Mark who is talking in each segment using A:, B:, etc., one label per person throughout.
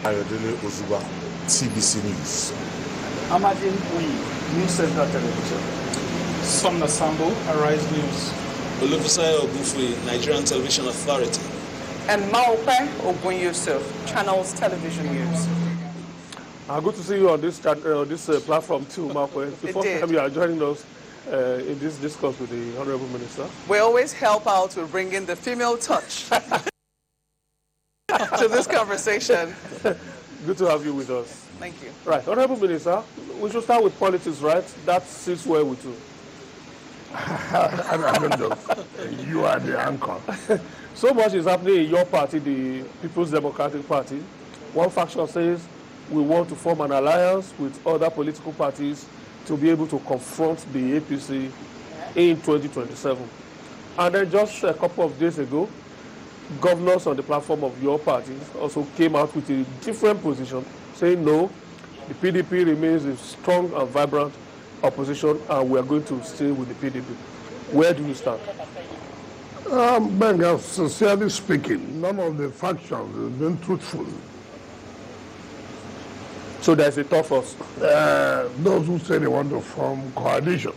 A: Ayodele Ozuba, TBC News.
B: Amajin Uyi, News Center Television. Somna Sambo, Arise News.
C: Olufisayo Ogunfuyi, Nigerian Television Authority.
D: And Maope Ogun Yusuf, Channels Television News.
E: Good to see you on this platform too, Maope. It's the first time you are joining us in this discourse with the Honorable Minister.
D: We always help out to bring in the female touch to this conversation.
E: Good to have you with us.
D: Thank you.
E: Right, Honorable Minister, we should start with politics, right? That sits well with you.
F: You are the anchor.
E: So much is happening in your party, the People's Democratic Party. One faction says we want to form an alliance with other political parties to be able to confront the APC in 2027. And then just a couple of days ago, governors on the platform of your party also came out with a different position, saying no, the PDP remains a strong and vibrant opposition and we are going to stay with the PDP. Where do you stand?
F: Benga, sincerely speaking, none of the factions has been truthful.
E: So there's a tough us.
F: Those who say they want to form coalition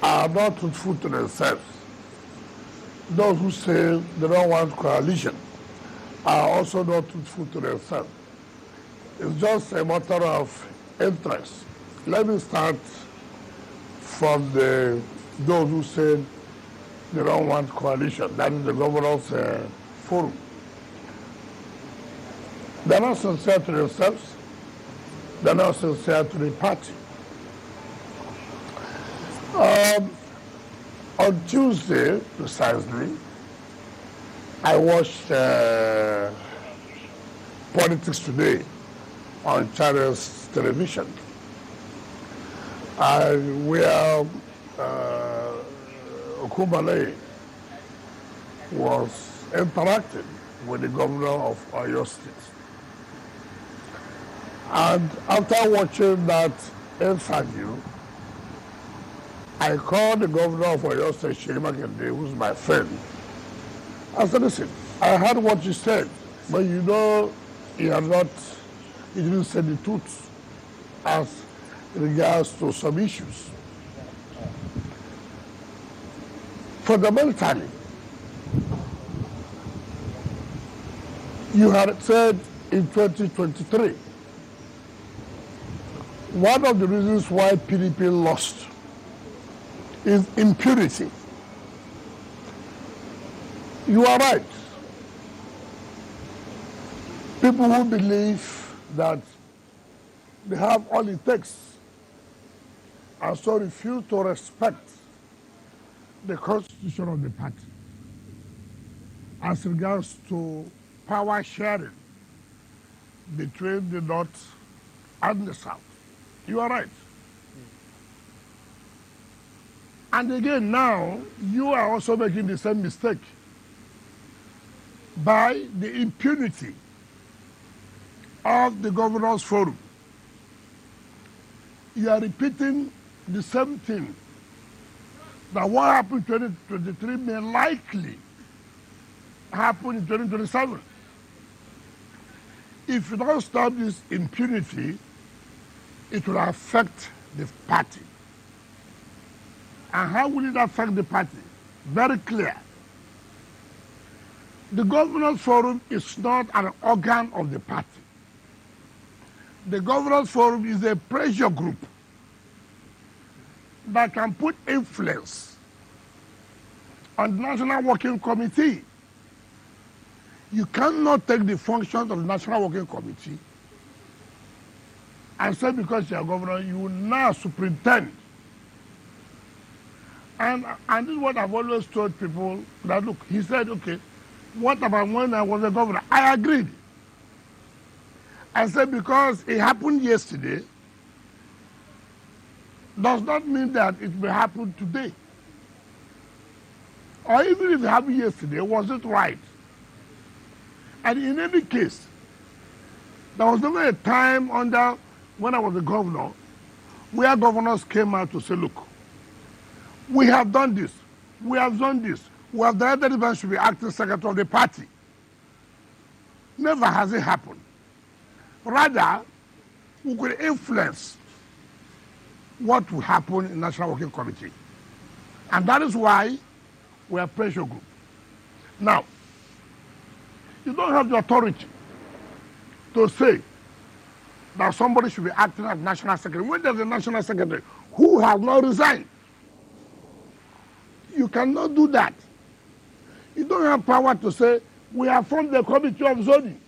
F: are not truthful to themselves. Those who say they don't want coalition are also not truthful to themselves. It's just a matter of interest. Let me start from those who said they don't want coalition. That is the governors' forum. They're not sincere to themselves. They're not sincere to the party. On Tuesday, precisely, I watched Politics Today on Channels Television. Where Okumale was interacting with the governor of Oyo State. And after watching that interview, I called the governor of Oyo State, Seyi Makinde, who's my friend. I said, listen, I heard what you said, but you know, you didn't say the truth as regards to some issues. Fundamentally, you had said in 2023, one of the reasons why PDP lost is impunity. You are right. People who believe that they have all it takes and so refuse to respect the constitution of the party as regards to power sharing between the North and the South. You are right. And again, now, you are also making the same mistake by the impunity of the Governors' Forum. You are repeating the same thing, that what happened in 2023 may likely happen in 2027. If you don't stop this impunity, it will affect the party. And how will it affect the party? Very clear. The Governors' Forum is not an organ of the party. The Governors' Forum is a pressure group that can put influence on the National Working Committee. You cannot take the functions of the National Working Committee and say because you are governor, you will now superintend. And this is what I've always told people, that look, he said, okay, what about when I was a governor? I agreed. I said because it happened yesterday, does not mean that it may happen today. Or even if it happened yesterday, was it right? And in any case, there was never a time when I was a governor, where governors came out to say, look, we have done this, we have done this, we have directed the man should be acting secretary of the party. Never has it happened. Rather, we could influence what will happen in National Working Committee. And that is why we are pressure group. Now, you don't have the authority to say that somebody should be acting as national secretary. When there's a national secretary who has not resigned, you cannot do that. You don't have power to say, we have formed the committee of zoning.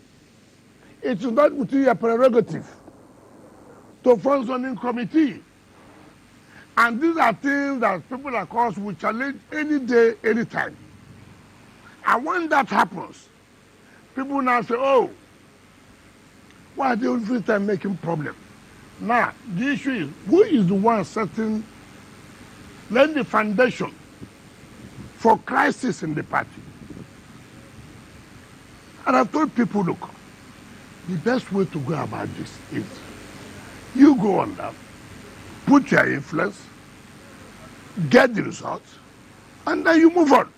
F: It is not within your prerogative to form zoning committee. And these are things that people like us will challenge any day, anytime. And when that happens, people now say, oh, why are they every time making problem? Now, the issue is, who is the one laying the foundation for crisis in the party? And I've told people, look, the best way to go about this is you go on that, put your influence, get the results, and then you move on.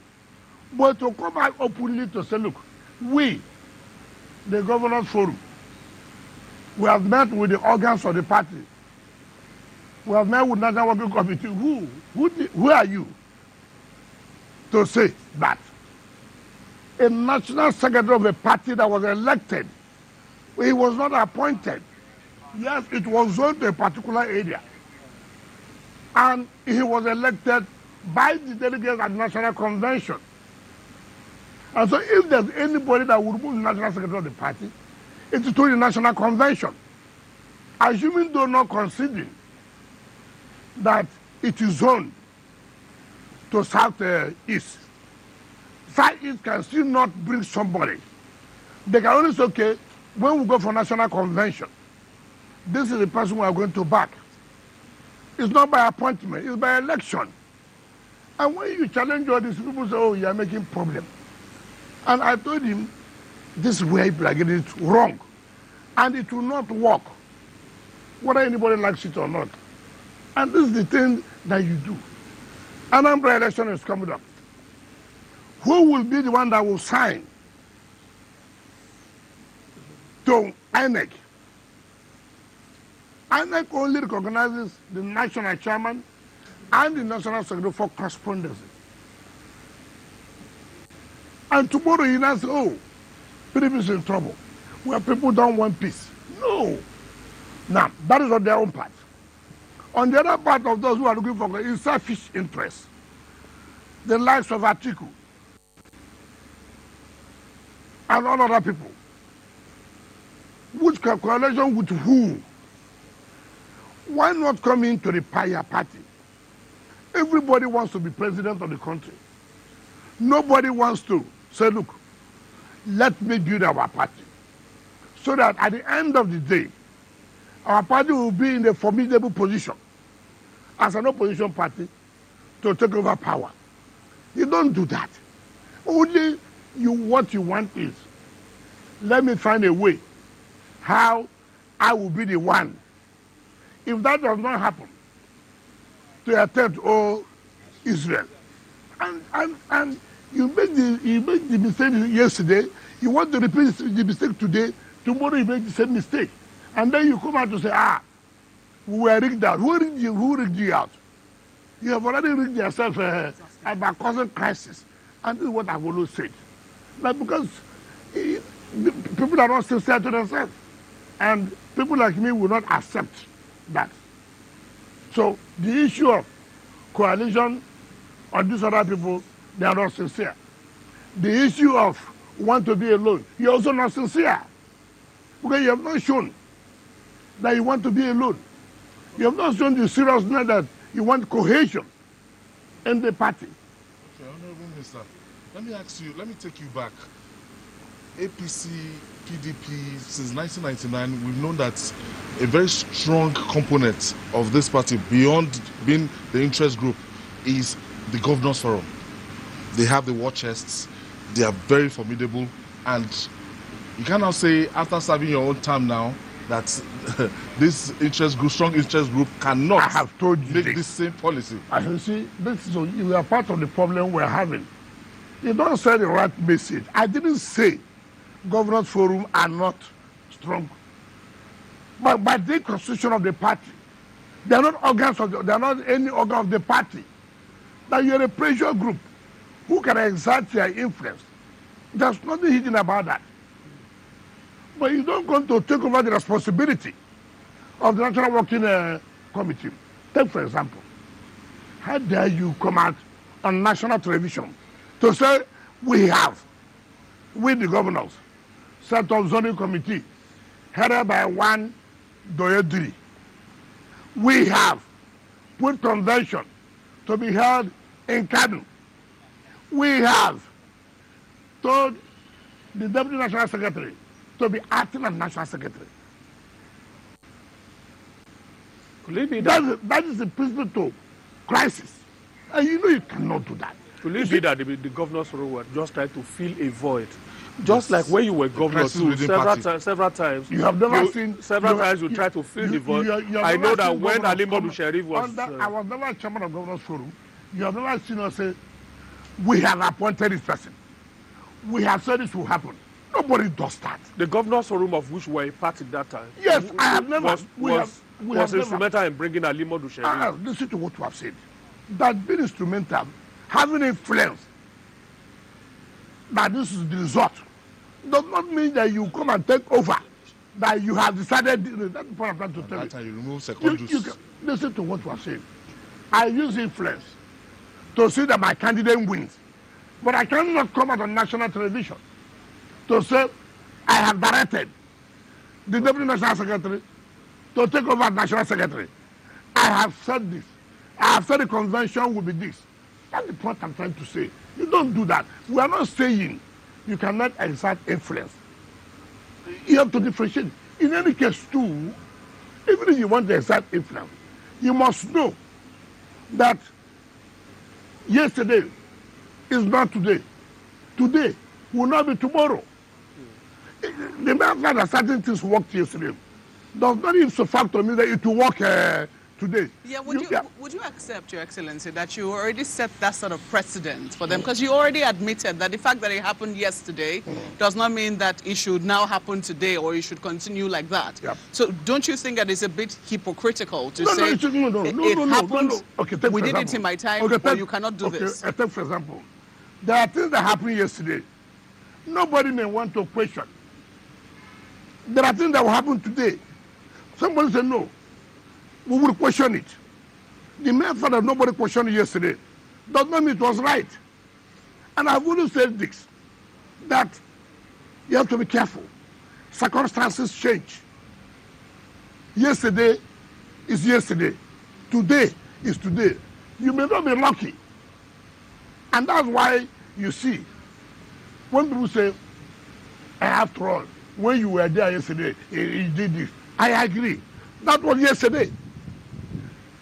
F: But to come out openly to say, look, we, the Governors Forum, we have met with the organs of the party. We have met with National Working Committee. Who are you to say that? A national secretary of a party that was elected, he was not appointed. Yes, it was zoned to a particular area. And he was elected by the delegates at the National Convention. And so if there's anybody that would remove the national secretary of the party, it's through the National Convention. Assuming though not conceding that it is zoned to South-East. South-East can still not bring somebody. They can only say, okay, when we go for National Convention, this is the person we are going to back. It's not by appointment, it's by election. And when you challenge all these people, say, oh, you are making problem. And I told him, this is where people are getting it wrong. And it will not work, whether anybody likes it or not. And this is the thing that you do. Anambra election is coming up. Who will be the one that will sign to INEC? INEC only recognizes the national chairman and the national secretary for correspondence. And tomorrow you now say, oh, PDP is in trouble, where people don't want peace. No. Now, that is on their own part. On the other part of those who are looking for is selfish interest. The likes of Atiku and all other people. Which coalition with who? Why not come into the Paya party? Everybody wants to be president of the country. Nobody wants to say, look, let me build our party. So that at the end of the day, our party will be in a formidable position as an opposition party to take over power. You don't do that. Only what you want is, let me find a way how I will be the one. If that does not happen, to attempt all Israel. And you made the mistake yesterday, you want to repeat the mistake today, tomorrow you make the same mistake. And then you come out to say, we were rigged out. Who rigged you out? You have already rigged yourself by causing crisis. And this is what I've always said. Like, because people are not sincere to themselves. And people like me will not accept that. So the issue of coalition or these other people, they are not sincere. The issue of want to be alone, you're also not sincere. Because you have not shown that you want to be alone. You have not shown the seriousness that you want cohesion in the party.
A: Okay, Honorable Minister, let me ask you, let me take you back. APC, PDP, since 1999, we've known that a very strong component of this party, beyond being the interest group, is the Governors Forum. They have the war chests, they are very formidable, and you cannot say, after serving your own term now, that this interest group, strong interest group, cannot
F: I have told you
A: make this same policy.
F: As you see, you are part of the problem we're having. You don't say the right message. I didn't say Governors Forum are not strong But by the constitution of the party, they are not organs of they are not any organ of the party. That you are a pressure group who can exert their influence. There's nothing hidden about that. But you don't want to take over the responsibility of the National Working Committee. Take, for example, how dare you come out on national television to say we have, with the governors, set up zoning committee headed by one Doyedri. We have put convention to be held in Kano. We have told the Deputy National Secretary to be acting as National Secretary.
E: Could it be that
F: That is the principle to crisis. And you know you cannot do that.
E: Could it be that the governor's role were just trying to fill a void? Just like when you were governor
A: crisis
E: too,
A: within
E: several times.
F: You have never seen
E: several times you try to fill the void. I know that when Ali Modu Sharif was
F: I was never chairman of Governors Forum. You have never seen us say, we have appointed this person. We have said this will happen. Nobody does that.
E: the governor's forum of which were a part at that time.
F: Yes, I have never.
E: Was instrumental in bringing Ali Modu Sharif.
F: Listen to what you have said. That being instrumental, having influence, that this is the result, does not mean that you come and take over. That you have decided. That's the point I'm trying to tell you.
A: That time you remove second juice.
F: Listen to what you are saying. I use influence to see that my candidate wins, but I cannot come out on national television to say I have directed the Deputy National Secretary to take over as National Secretary. I have said this. I have said the convention will be this. That's the point I'm trying to say. You don't do that. We are not saying you cannot exert influence. You have to differentiate. In any case, too, even if you want to exert influence, you must know that yesterday is not today. Today will not be tomorrow. The mere fact that certain things worked yesterday does not even so fact to me that it will work today.
D: Yeah, would you accept, Your Excellency, that you already set that sort of precedent for them? Because you already admitted that the fact that it happened yesterday does not mean that it should now happen today or it should continue like that.
F: Yep.
D: So don't you think that it's a bit hypocritical to
F: No,
D: say
F: it happened? Okay,
D: we did it in my time, or you cannot do this?
F: Take for example, there are things that happened yesterday. Nobody may want to question. There are things that will happen today. Somebody said no. We will question it. The mere fact that nobody questioned it yesterday does not mean it was right. And I've always said this, that you have to be careful. Circumstances change. Yesterday is yesterday. Today is today. You may not be lucky. And that's why you see, when people say, after all, when you were there yesterday, he did this. I agree. That was yesterday.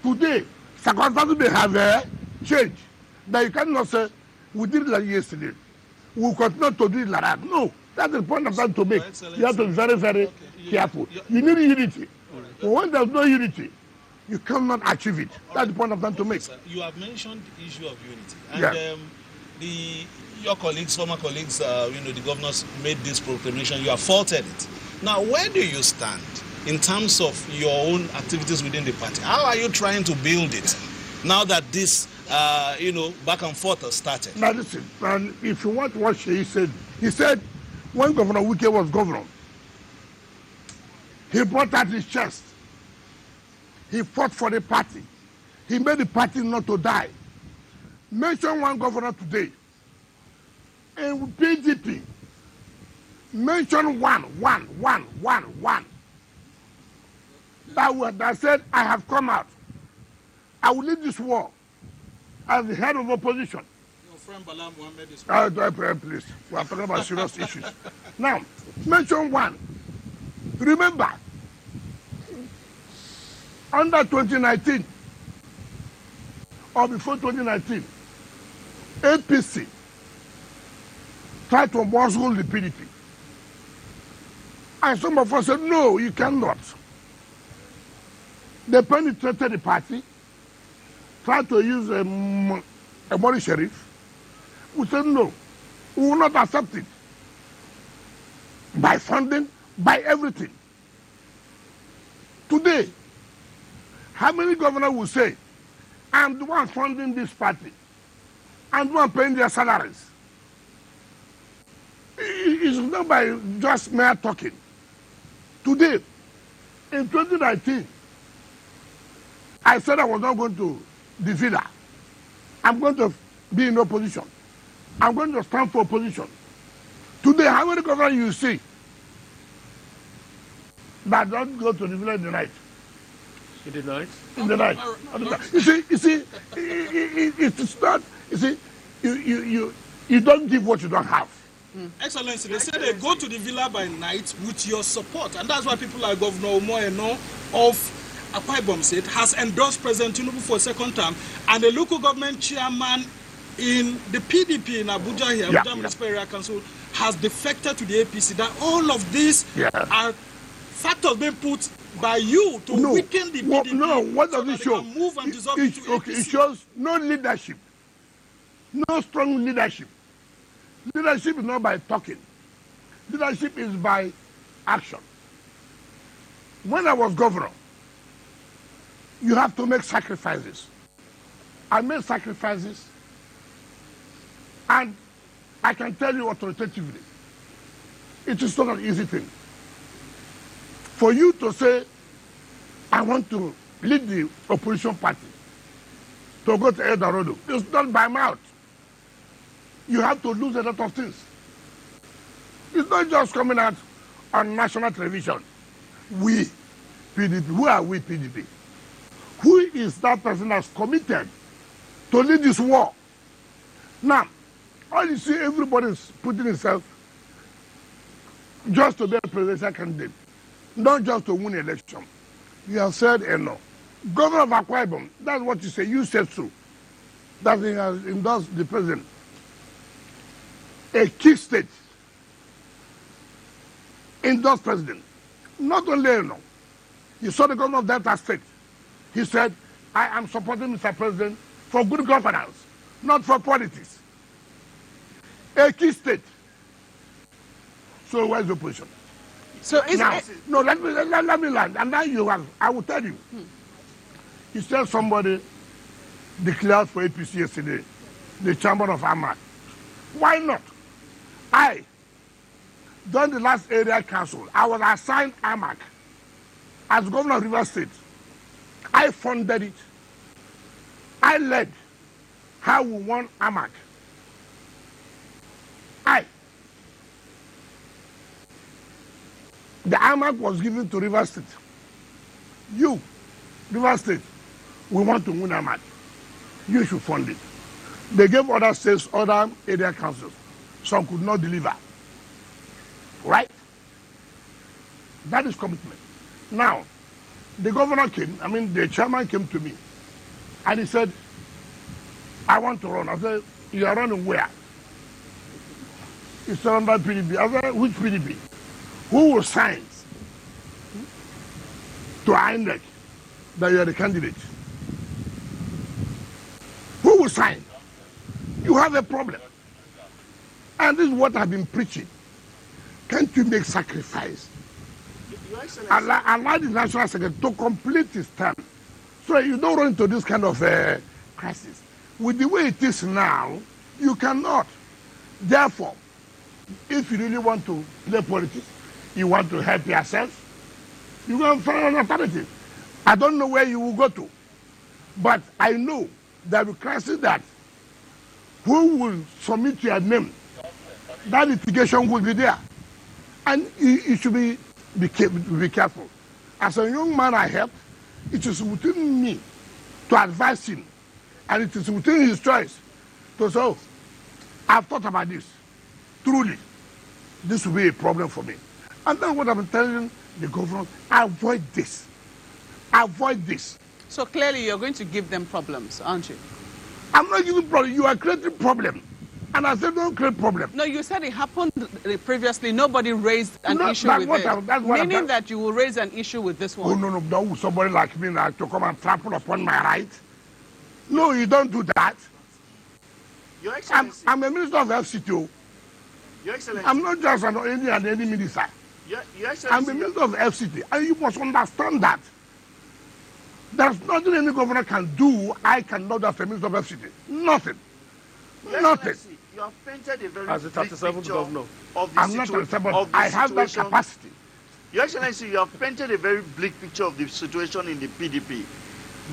F: Today, circumstances may have changed. That you cannot say, we did it like yesterday. We will continue to do it like that. No, that's the point I'm trying to make. You have to be very, very careful. You need unity. But when there's no unity, you cannot achieve it. That's the point I'm trying to make.
C: Sir, you have mentioned the issue of unity. And your colleagues, former colleagues, the governors made this proclamation. You have faulted it. Now, where do you stand in terms of your own activities within the party? How are you trying to build it now that this, back and forth has started?
F: Now listen, and if you want what he said when Governor Wike was governor, he brought out his chest. He fought for the party. He made the party not to die. Mention one governor today. And PDP, mention one. That said, I have come out. I will lead this war as the head of opposition.
C: Your friend Bala Mohammed is...
F: Please, we are talking about serious issues. Now, mention one. Remember, under 2019, or before 2019, APC tried to muzzle the PDP. And some of us said, no, you cannot. They penetrated the party, tried to use a money sheriff. We said, no, we will not accept it. By funding, by everything. Today, how many governors will say, I'm the one funding this party, I'm the one paying their salaries? It's not by just mere talking. Today, in 2019, I said I was not going to defeat her. I'm going to be in opposition. I'm going to stand for opposition. Today, how many governors you see that don't go to the village in the night?
E: In the night?
F: In the night. You see, it's not, you see, you don't give what you don't have.
B: Excellency, they say they go to the villa by night with your support, and that's why people like Governor Omoeno of Akwa Ibom State has endorsed President Tinubu for a second term, and the local government chairman in the PDP in Abuja here, Abuja Municipal Area Council, has defected to the APC. That all of these are factors being put by you to weaken the PDP.
F: No, what does it show?
B: Move and dissolve into APC.
F: It shows no leadership, no strong leadership. Leadership is not by talking. Leadership is by action. When I was governor, you have to make sacrifices. I made sacrifices, and I can tell you authoritatively, it is not an easy thing. For you to say, I want to lead the opposition party to go to El Dorado, it's not by mouth. You have to lose a lot of things. It's not just coming out on national television. We, PDP, who are we, PDP? Who is that person that's committed to lead this war? Now, all you see, everybody is putting himself just to be a presidential candidate, not just to win election. You have said enough. Governor of Akwa Ibom, that's what you say. You said so. That he has endorsed the president. A key state endorsed president. Not only enough. You saw the governor of Delta State. He said, I am supporting Mr. President for good governance, not for politics. A key state. So where's the opposition?
D: So is
F: now,
D: it...
F: no, let me land. And now you have, I will tell you. You said somebody declared for APC yesterday, the chamber of Ahmad. Why not? During the last area council, I was assigned AMAC as governor of River State. I funded it. I led how we won AMAC. The AMAC was given to River State. You, River State, we want to win AMAC. You should fund it. They gave other states, other area councils. Some could not deliver. Right? That is commitment. Now, the governor came, the chairman came to me, and he said, I want to run. I said, you are running where? He said, under PDP. I said, which PDP? Who will sign to INEC that you are the candidate? Who will sign? You have a problem. And this is what I've been preaching. Can't you make sacrifice? Allow the national secretary to complete his term, so you don't run into this kind of crisis. With the way it is now, you cannot. Therefore, if you really want to play politics, you want to help yourself, you go and find an alternative. I don't know where you will go to, but I know there will be crisis that who will submit your name, that litigation will be there. And you should be careful. As a young man I help, it is within me to advise him. And it is within his choice to say, oh, I've thought about this. Truly, this will be a problem for me. And that's what I'm telling the government, avoid this. Avoid this.
D: So clearly you're going to give them problems, aren't you?
F: I'm not giving problems. You are creating problems. And I said, don't create problems.
D: No, you said it happened previously. Nobody raised an issue with it. Meaning that you will raise an issue with this one.
F: Oh, no. Somebody like me now to come and trample upon my right. No, you don't do that.
G: Your Excellency.
F: I'm a minister of FCT.
G: Your Excellency.
F: I'm not just any minister.
G: Your Excellency.
F: I'm a minister of FCT. And you must understand that. There's nothing any governor can do. I cannot as a minister of FCT. Nothing.
G: Your
F: Nothing.
G: Excellency, you have painted a very
E: As the
G: bleak
E: 37th
G: picture
E: governor.
G: of the
F: I'm not
G: situation.
F: a I have that capacity.
G: Your Excellency, you have painted a very bleak picture of the situation in the PDP.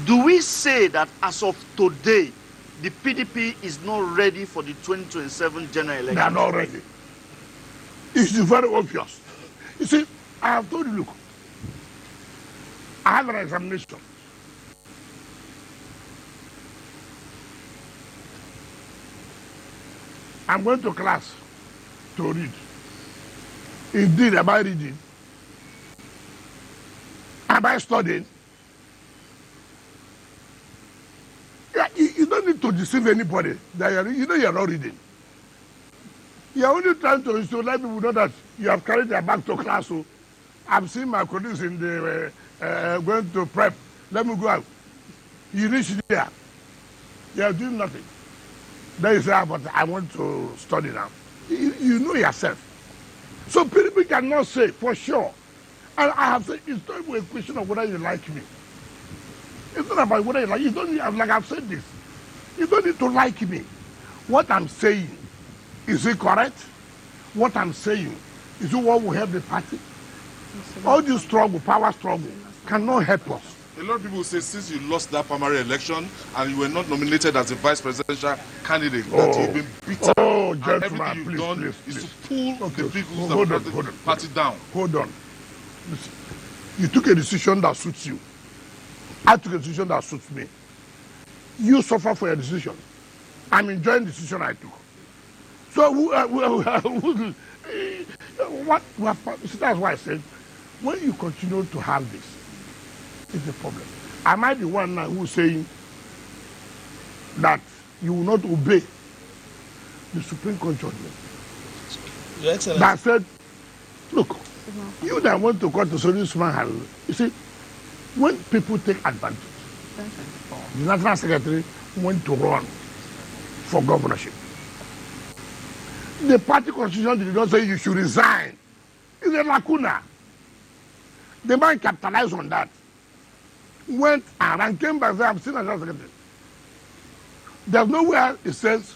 G: Do we say that as of today, the PDP is not ready for the 2027 general election?
F: They are not ready. It's very obvious. You see, I have told you, look, I have an examination. I'm going to class to read. Indeed, am I reading? Am I studying? Yeah, you don't need to deceive anybody that you know you're not reading. You're only trying to let people know that you have carried their bag to class. So I'm seeing my colleagues in the going to prep. Let me go out. You reach there. You're doing nothing. Then you say, ah, but I want to study now. You know yourself. So people cannot say for sure. And I have said, it's not a question of whether you like me. It's not about whether you like. You don't need, like I've said this. You don't need to like me. What I'm saying, is it correct? What I'm saying, is it what will help the party? All this struggle, power struggle, cannot help us.
A: A lot of people say since you lost that primary election and you were not nominated as a vice presidential candidate, that you've been beaten.
F: Oh,
A: and
F: gentlemen,
A: everything you've done
F: please.
A: is to pull the people
F: Hold
A: that
F: on,
A: brought the party down.
F: Hold on. Listen, you took a decision that suits you. I took a decision that suits me. You suffer for your decision. I'm enjoying the decision I took. So that's why I said, when you continue to have this, it's a problem. Am I the one now who's saying that you will not obey the Supreme Court judgment?
C: Your Excellency.
F: That said, look, you that want to cut the solution, you see, when people take advantage, the National Secretary went to run for governorship. The party constitution did not say you should resign. It's a lacuna. The man capitalized on that. Went and came back and said, I'm still National Secretary. There's nowhere it says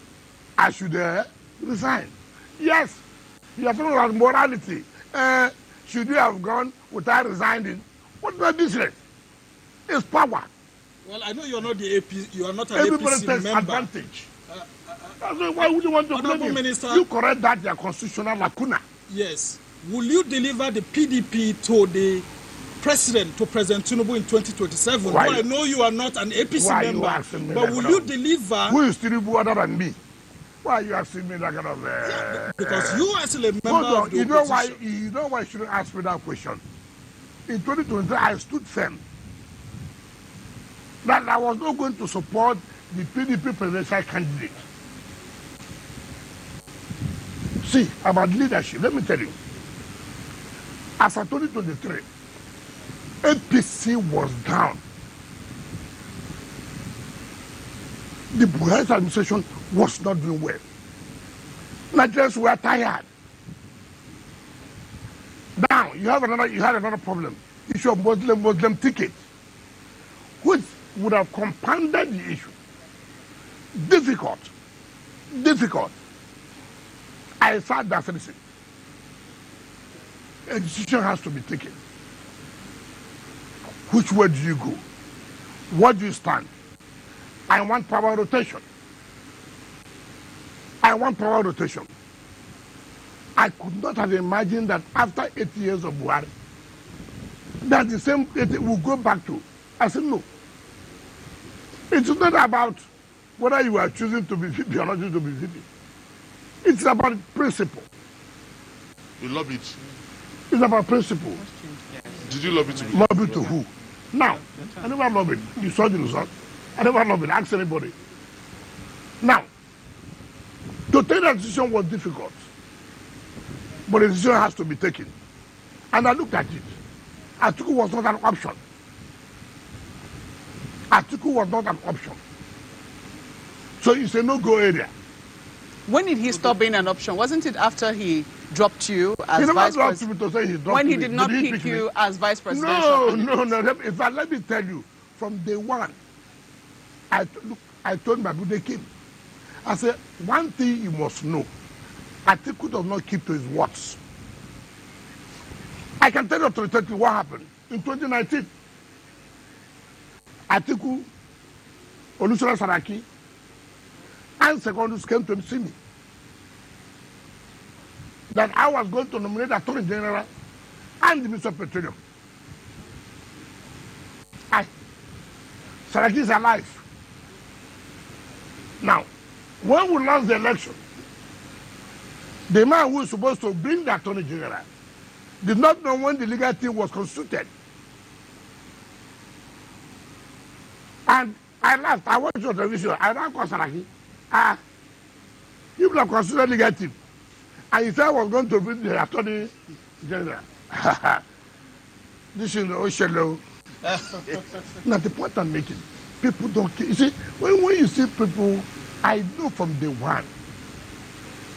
F: I should resign. Yes, you are talking about morality. Should you have gone without resigning? What's the difference? It's power.
B: Well, I know you're not the AP, you are not an
F: Everybody
B: APC
F: takes
B: member.
F: advantage. That's why would you want to blame you?
B: Minister,
F: you correct that your constitutional lacuna.
B: Yes. Will you deliver the PDP to the president, to President Tinubu in 2027?
F: Why?
B: Well, I know you are not an APC
F: Why
B: member,
F: you asking me
B: but
F: that
B: will
F: kind
B: you
F: of-
B: deliver?
F: Who is Tinubu other than me? Why are you asking me that kind of?
B: Because you are still a member
F: Hold
B: of
F: on.
B: the
F: You know why?
B: opposition.
F: You know why you shouldn't ask me that question. In 2023, I stood firm that I was not going to support the PDP presidential candidate. See, about leadership, let me tell you. As of 2023, APC was down. The Buhari administration was not doing well. Nigerians were tired. Now you had another problem. Issue of Muslim ticket, which would have compounded the issue. Difficult. I sat there and said, a decision has to be taken. Which way do you go? What do you stand? I want power rotation. I could not have imagined that after 8 years of Buhari, that the same will go back to. I said, no. It's not about whether you are choosing to be VP or not choosing to be VP. It's about principle.
A: You lobbied.
F: It's about principle.
A: Did you lobby to be?
F: Lobby to who? Now, I never lobbied. You saw the result. I never lobbied. Ask anybody. Now, to take that decision was difficult. But the decision has to be taken. And I looked at it. Atiku was not an option. So it's a no-go area.
D: When did he stop being an option? Wasn't it after he dropped you
F: He
D: as
F: never
D: vice
F: dropped me
D: president?
F: to say he dropped
D: When he
F: me.
D: did not
F: he
D: pick
F: pick me?
D: you as vice presidential
F: No.
D: candidate?
F: In fact, let me tell you, from day one, I told my people, they came. I said, one thing you must know, Atiku does not keep to his words. I can tell you authoritatively what happened in 2019. Atiku, Olusola Saraki, and Secondus came to see me that I was going to nominate Attorney General and the Minister of Petroleum. Saraki is alive. Now, when we lost the election, the man who was supposed to bring the Attorney General did not know when the legal team was constituted. And I laughed. I watched your television. I ran call Saraki. People have constituted legal team. And he said I was going to bring the Attorney General. This is Oshelo. Now, the point I'm making, people don't care. You see, when you see people, I know from day one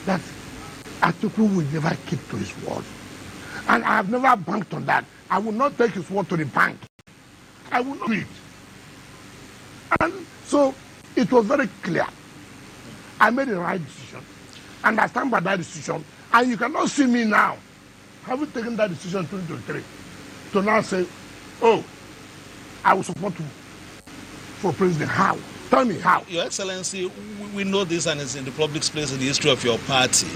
F: that Atiku will never keep to his word. And I have never banked on that. I will not take his word to the bank. I will not do it. And so it was very clear. I made the right decision. And I stand by that decision. And you cannot see me now, having taken that decision in 2023, to now say, oh, I will support you for president. How? Tell me how.
C: Your Excellency, we know this and it's in the public's place in the history of your party.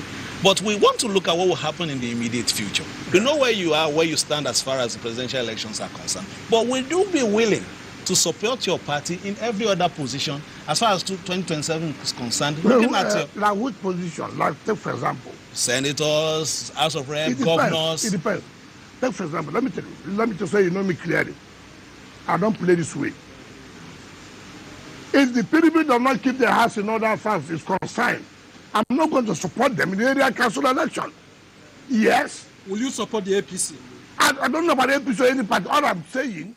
C: But we want to look at what will happen in the immediate future. We know where you are, where you stand as far as the presidential elections are concerned. But will you be willing to support your party in every other position as far as 2027 is concerned? Looking at your...
F: Like which position? Like, take for example,
C: senators, House of Reps, governors.
F: It depends. Take for example, let me tell you. Let me just say you know me clearly. I don't play this way. If the PDP does not keep their house in order as far as it's concerned, I'm not going to support them in the area council election. Yes.
B: Will you support the APC?
F: I don't know about APC or any party. All I'm saying,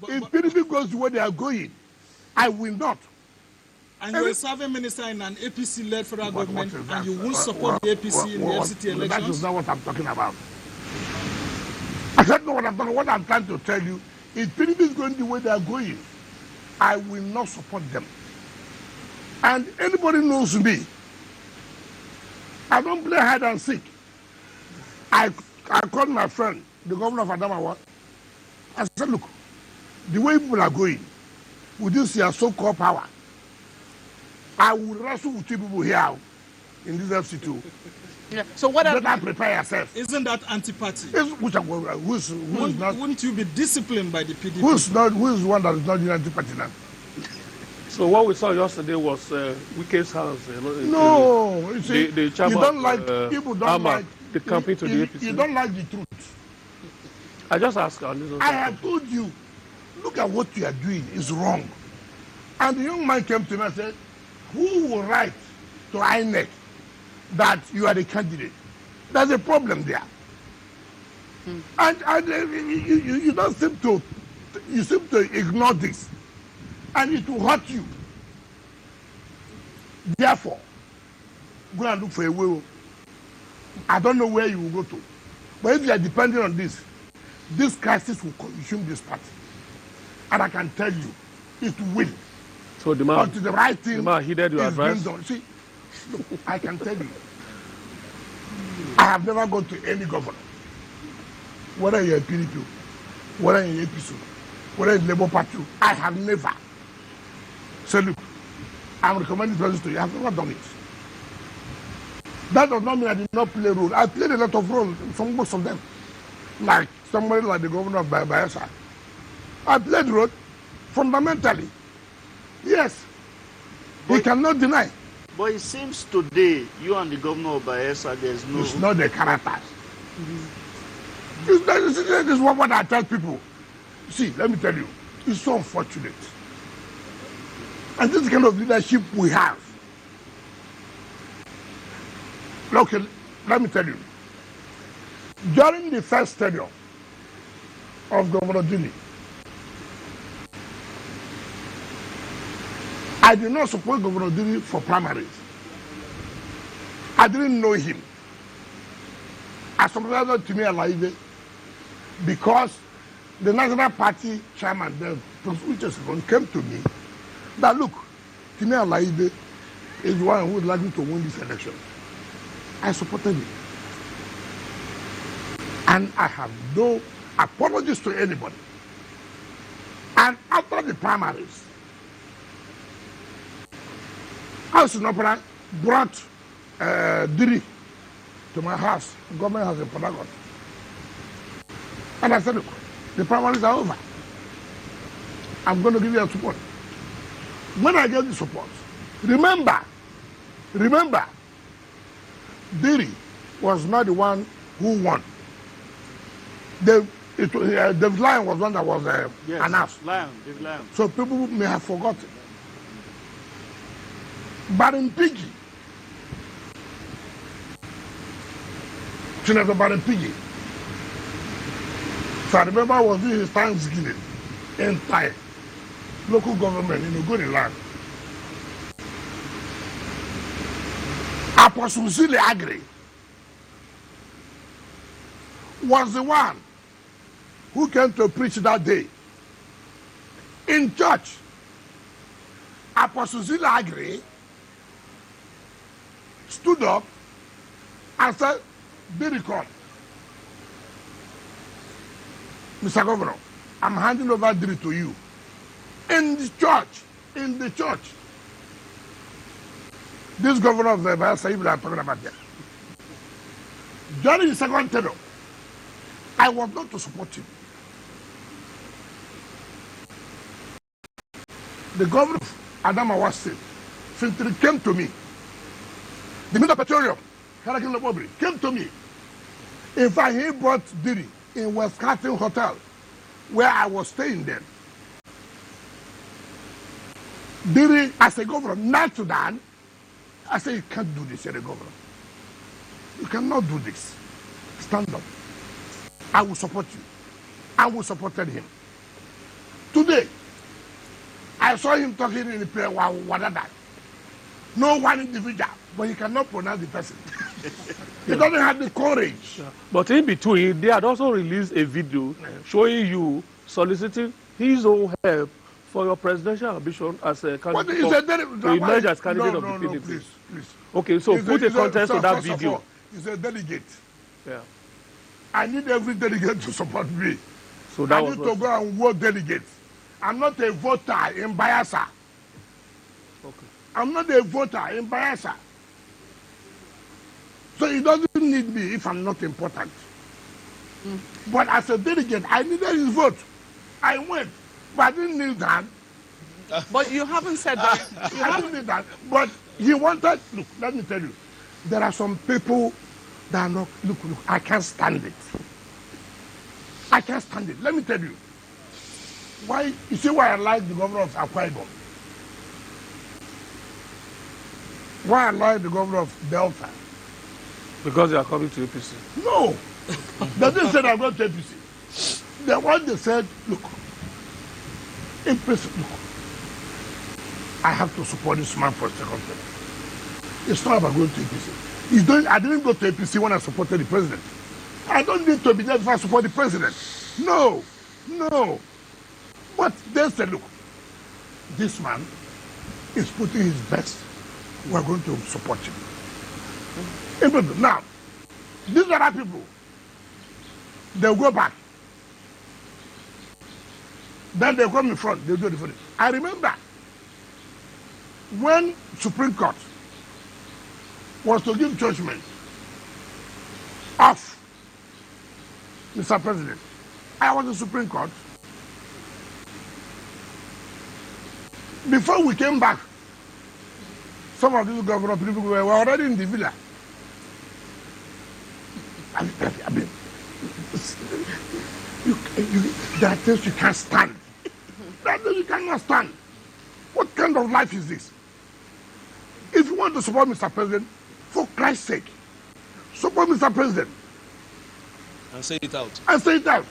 F: if PDP goes the way they are going, I will not.
B: And you're a serving minister in an APC-led federal government, and you won't support the APC in the FCT elections?
F: That is not what I'm talking about. I don't know what I'm talking about. What I'm trying to tell you, if PDP is going the way they are going, I will not support them. And anybody knows me. I don't play hide and seek. I called my friend, the governor of Adamawa. I said, look, the way people are going, with this your so-called power, I will wrestle with you people here in this FCT.
D: Yeah. So what
F: Let us prepare yourself.
B: Isn't that anti-party?
F: Wouldn't
B: you be disciplined by the PDP?
F: Who is the one that is not in anti-party now?
E: So what we saw yesterday was Wike's house.
F: No, you see,
E: the chairman,
F: you don't like people don't like
E: the campaign to the APC.
F: You don't like the truth.
E: I just asked.
F: I have told you, look at what you are doing is wrong. And the young man came to me and said, who will write to INEC that you are the candidate? There's a problem there. And you don't seem to, you seem to ignore this. And it will hurt you. Therefore, go and look for a way. I don't know where you will go to. But if you are depending on this crisis will consume this party. And I can tell you, it will.
E: So the man,
F: until the right thing,
E: the man heeded your advice.
F: See, look, I can tell you, I have never gone to any governor, whether you're a PDP, whether you're a APC, whether you're Labour Party, I have never said, look, I'm recommending this to you. I have never done it. That does not mean I did not play a role. I played a lot of roles, from most of them. Like somebody like the governor of Bayelsa. I played a role fundamentally. Yes. He cannot deny.
G: But it seems today, you and the governor of Bayelsa, there's no...
F: It's not the characters. This is what I tell people. See, let me tell you, it's so unfortunate. And this kind of leadership we have. Look, let me tell you. During the first tenure of Governor Dini, I did not support Governor Dini for primaries. I didn't know him. I supported to me alive because the National Party chairman then prosecutor's came to me that, look, Timi Alaibe is the one who is likely to win this election. I supported him. And I have no apologies to anybody. And after the primaries, House in Opera brought Diri to my house, the government house in Panagon. And I said, look, the primaries are over. I'm going to give you a support. When I get the support, remember, Diri was not the one who won. David Lion was one that was announced.
G: David Lion.
F: So people may have forgotten. Baron Piggy, Senator Baron Piggy. So I remember I was doing his Thanksgiving in Thai, local government in Ogoni land. Apostle Zili Agri was the one who came to preach that day in church. Apostle Zili Agri stood up and said, Diri, come. Mr. Governor, I'm handing over Diri to you. In the church. This governor of the Bayelsa Ibu I'm talking about there. During the second term, I was not to support him. The governor of Adamawa State, Fintri, came to me. The Minister of Petroleum, Karakin Lobobri, came to me. In fact, he brought Diri in West Carton Hotel, where I was staying then. Diri, as a governor, not to that, I said, you can't do this, you're a governor. You cannot do this. Stand up. I will support you. I will support him. Today, I saw him talking in the prayer, Wadada. No one individual, but he cannot pronounce the person. He doesn't have the courage.
E: But in between, they had also released a video showing you soliciting his own help for your presidential ambition as a candidate to emerge as candidate of the PDP.
F: Please.
E: Okay, so put a context to that video.
F: He's a delegate.
E: Yeah.
F: I need every delegate to support me.
E: So that
F: I need to go and vote delegates. I'm not a voter in Bayelsa.
E: Okay.
F: I'm not a voter in Bayelsa. So he doesn't need me if I'm not important. But as a delegate, I needed his vote. I went, but I didn't need that.
D: But you haven't said that.
F: I didn't need that. But he wanted, look, let me tell you, there are some people that are not, look, I can't stand it. I can't stand it. Let me tell you. Why, you see why I like the governor of Akwa Ibom? Why I like the governor of Delta?
E: Because they are coming to APC.
F: No. They didn't say they're going to APC. The one they said, look, in principle, look, I have to support this man for a second term. It's not about going to APC. I didn't go to APC when I supported the president. I don't need to be there if I support the president. No. But they said, look, this man is putting his best. We're going to support him. Now, these other people, they'll go back. Then they'll come in front, they'll do the thing. I remember when Supreme Court was to give judgment of Mr. President, I was in Supreme Court. Before we came back, some of these governor people were already in the villa. I mean, there are things you can't stand. There are things you cannot stand. What kind of life is this? If you want to support Mr. President, for Christ's sake, support Mr. President.
C: And say it out.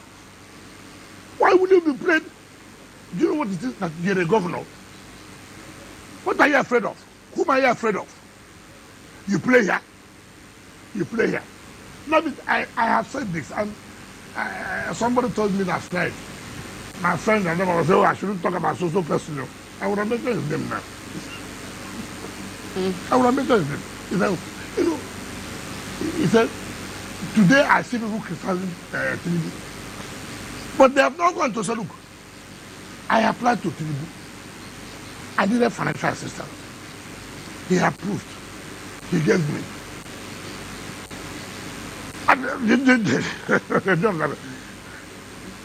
F: Why would you be afraid? Do you know what it is that you're a governor? What are you afraid of? Whom are you afraid of? You play here. Now, I have said this, and somebody told me last night my friends and them will say, oh, I shouldn't talk about social person. I would have mentioned his name now. I would have mentioned his name. He said, you know, he said, today I see people criticizing Tinubu. But they have not gone to say, look, I applied to Tinubu. I needed financial assistance. He approved. He gave me.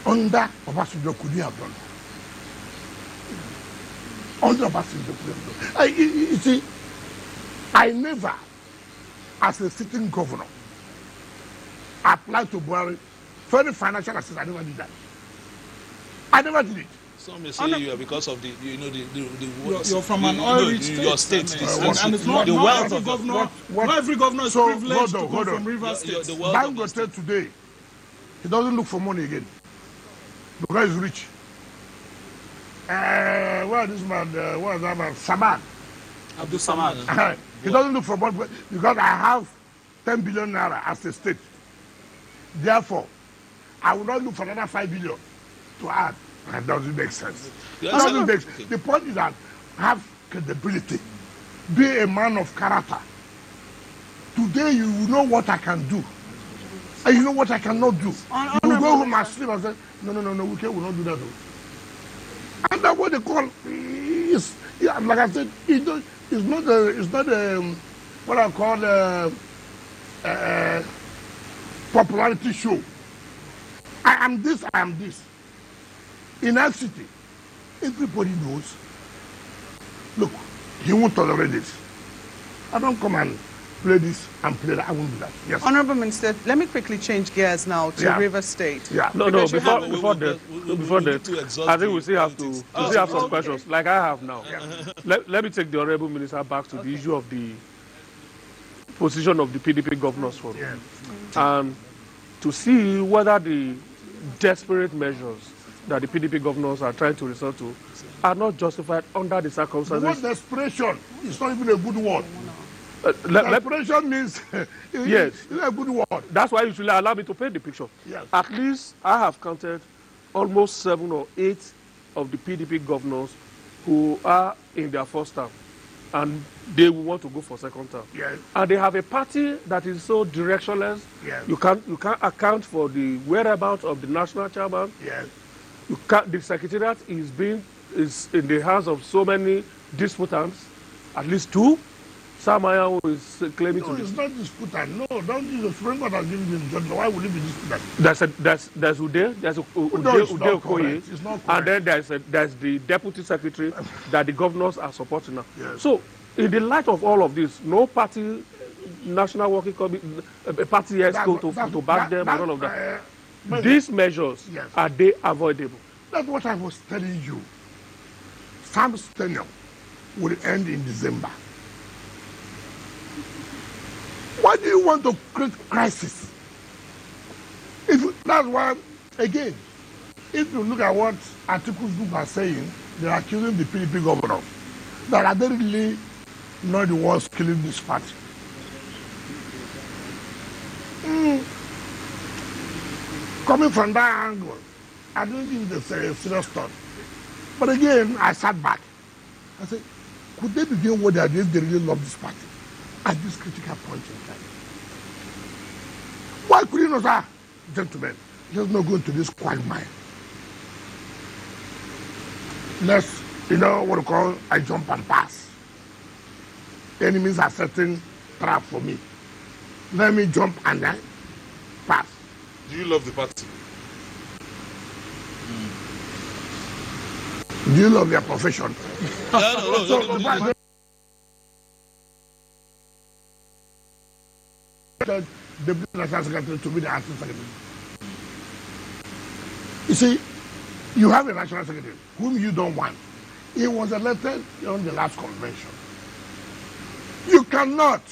F: Under Obasanjo, could you have done? Under Obasanjo, could you have done? You see, I never, as a sitting governor, applied to Buhari for any financial assistance. I never did that. I never did it.
C: Some may say you are because of the, you know,
B: you're from an oil-rich state.
C: Your state,
B: and it's not
C: the
B: not
C: wealth
B: every
C: of
B: governor.
F: what-
B: Not every governor is
F: so,
B: privileged
F: hold on,
B: to come from River State.
C: the wealth of the state.
F: Dangote today, he doesn't look for money again because he's rich. Where this man, what is that man? Saman.
B: Abdul Samad.
F: He doesn't look for money because I have 10 billion naira as a state. Therefore, I will not look for another 5 billion to add. That doesn't make sense.
C: Yes,
F: Doesn't make
C: okay.
F: The point is that have credibility, be a man of character. Today you know what I can do, and you know what I cannot do. You will go home and sleep and say, no, we will not do that. And that's what they call is, yeah, like I said, it's not what I call popularity show. I am this. In FCT, everybody knows. Look, he won't tolerate this. I don't come and play this and play that. I won't do that. Yes.
D: Honorable Minister, let me quickly change gears now to River State.
F: Yeah.
E: No,
D: Because you have-
E: before that, I think we still have to have some questions, like I have now. Let me take the Honorable Minister back to the issue of the position of the PDP Governors Forum, and to see whether the desperate measures that the PDP governors are trying to resort to are not justified under the
F: The
E: circumstances.
F: word desperation is not even a good word.
E: Let-
F: Desperation means
E: Yes.
F: it's not a good word.
E: That's why you should allow me to paint the picture.
F: Yes.
E: At least I have counted almost 7 or 8 of the PDP governors who are in their first term, and they will want to go for second term.
F: Yes.
E: And they have a party that is so directionless.
F: Yes.
E: You can't account for the whereabouts of the national chairman.
F: Yes.
E: The secretariat is in the hands of so many disputants, at least 2. Samaya, who is claiming
F: No,
E: to
F: it's
E: be.
F: not disputant. No, don't use the Supreme Court has given him judgment. Why would it be disputant?
E: There's Ude, there's
F: No,
E: Ude
F: it's not
E: Okoye,
F: correct. It's not
E: and
F: correct.
E: then there's the deputy secretary that the governors are supporting now.
F: Yes.
E: So, in the light of all of this, no party, national working committee, party ESCO to back them and all of that. These measures,
F: Yes.
E: are they avoidable?
F: That's what I was telling you. Sam's tenure will end in December. Why do you want to create crisis? That's why, again, if you look at what articles group are saying, they're accusing the PDP governors that are they really not the ones killing this party. Coming from that angle, I don't think it's a serious thought. But again, I sat back. I said, could they be doing what they are doing if they really love this party at this critical point in time? Why could you not say, gentlemen, let's not go into this quagmire. Let's, what we call, I jump and pass. Enemies are setting trap for me. Let me jump and then pass.
A: Do you love the party?
F: Do you love your profession?
C: No.
F: The national secretary to be the acting secretary. You see, you have a national secretary whom you don't want. He was elected on the last convention. You cannot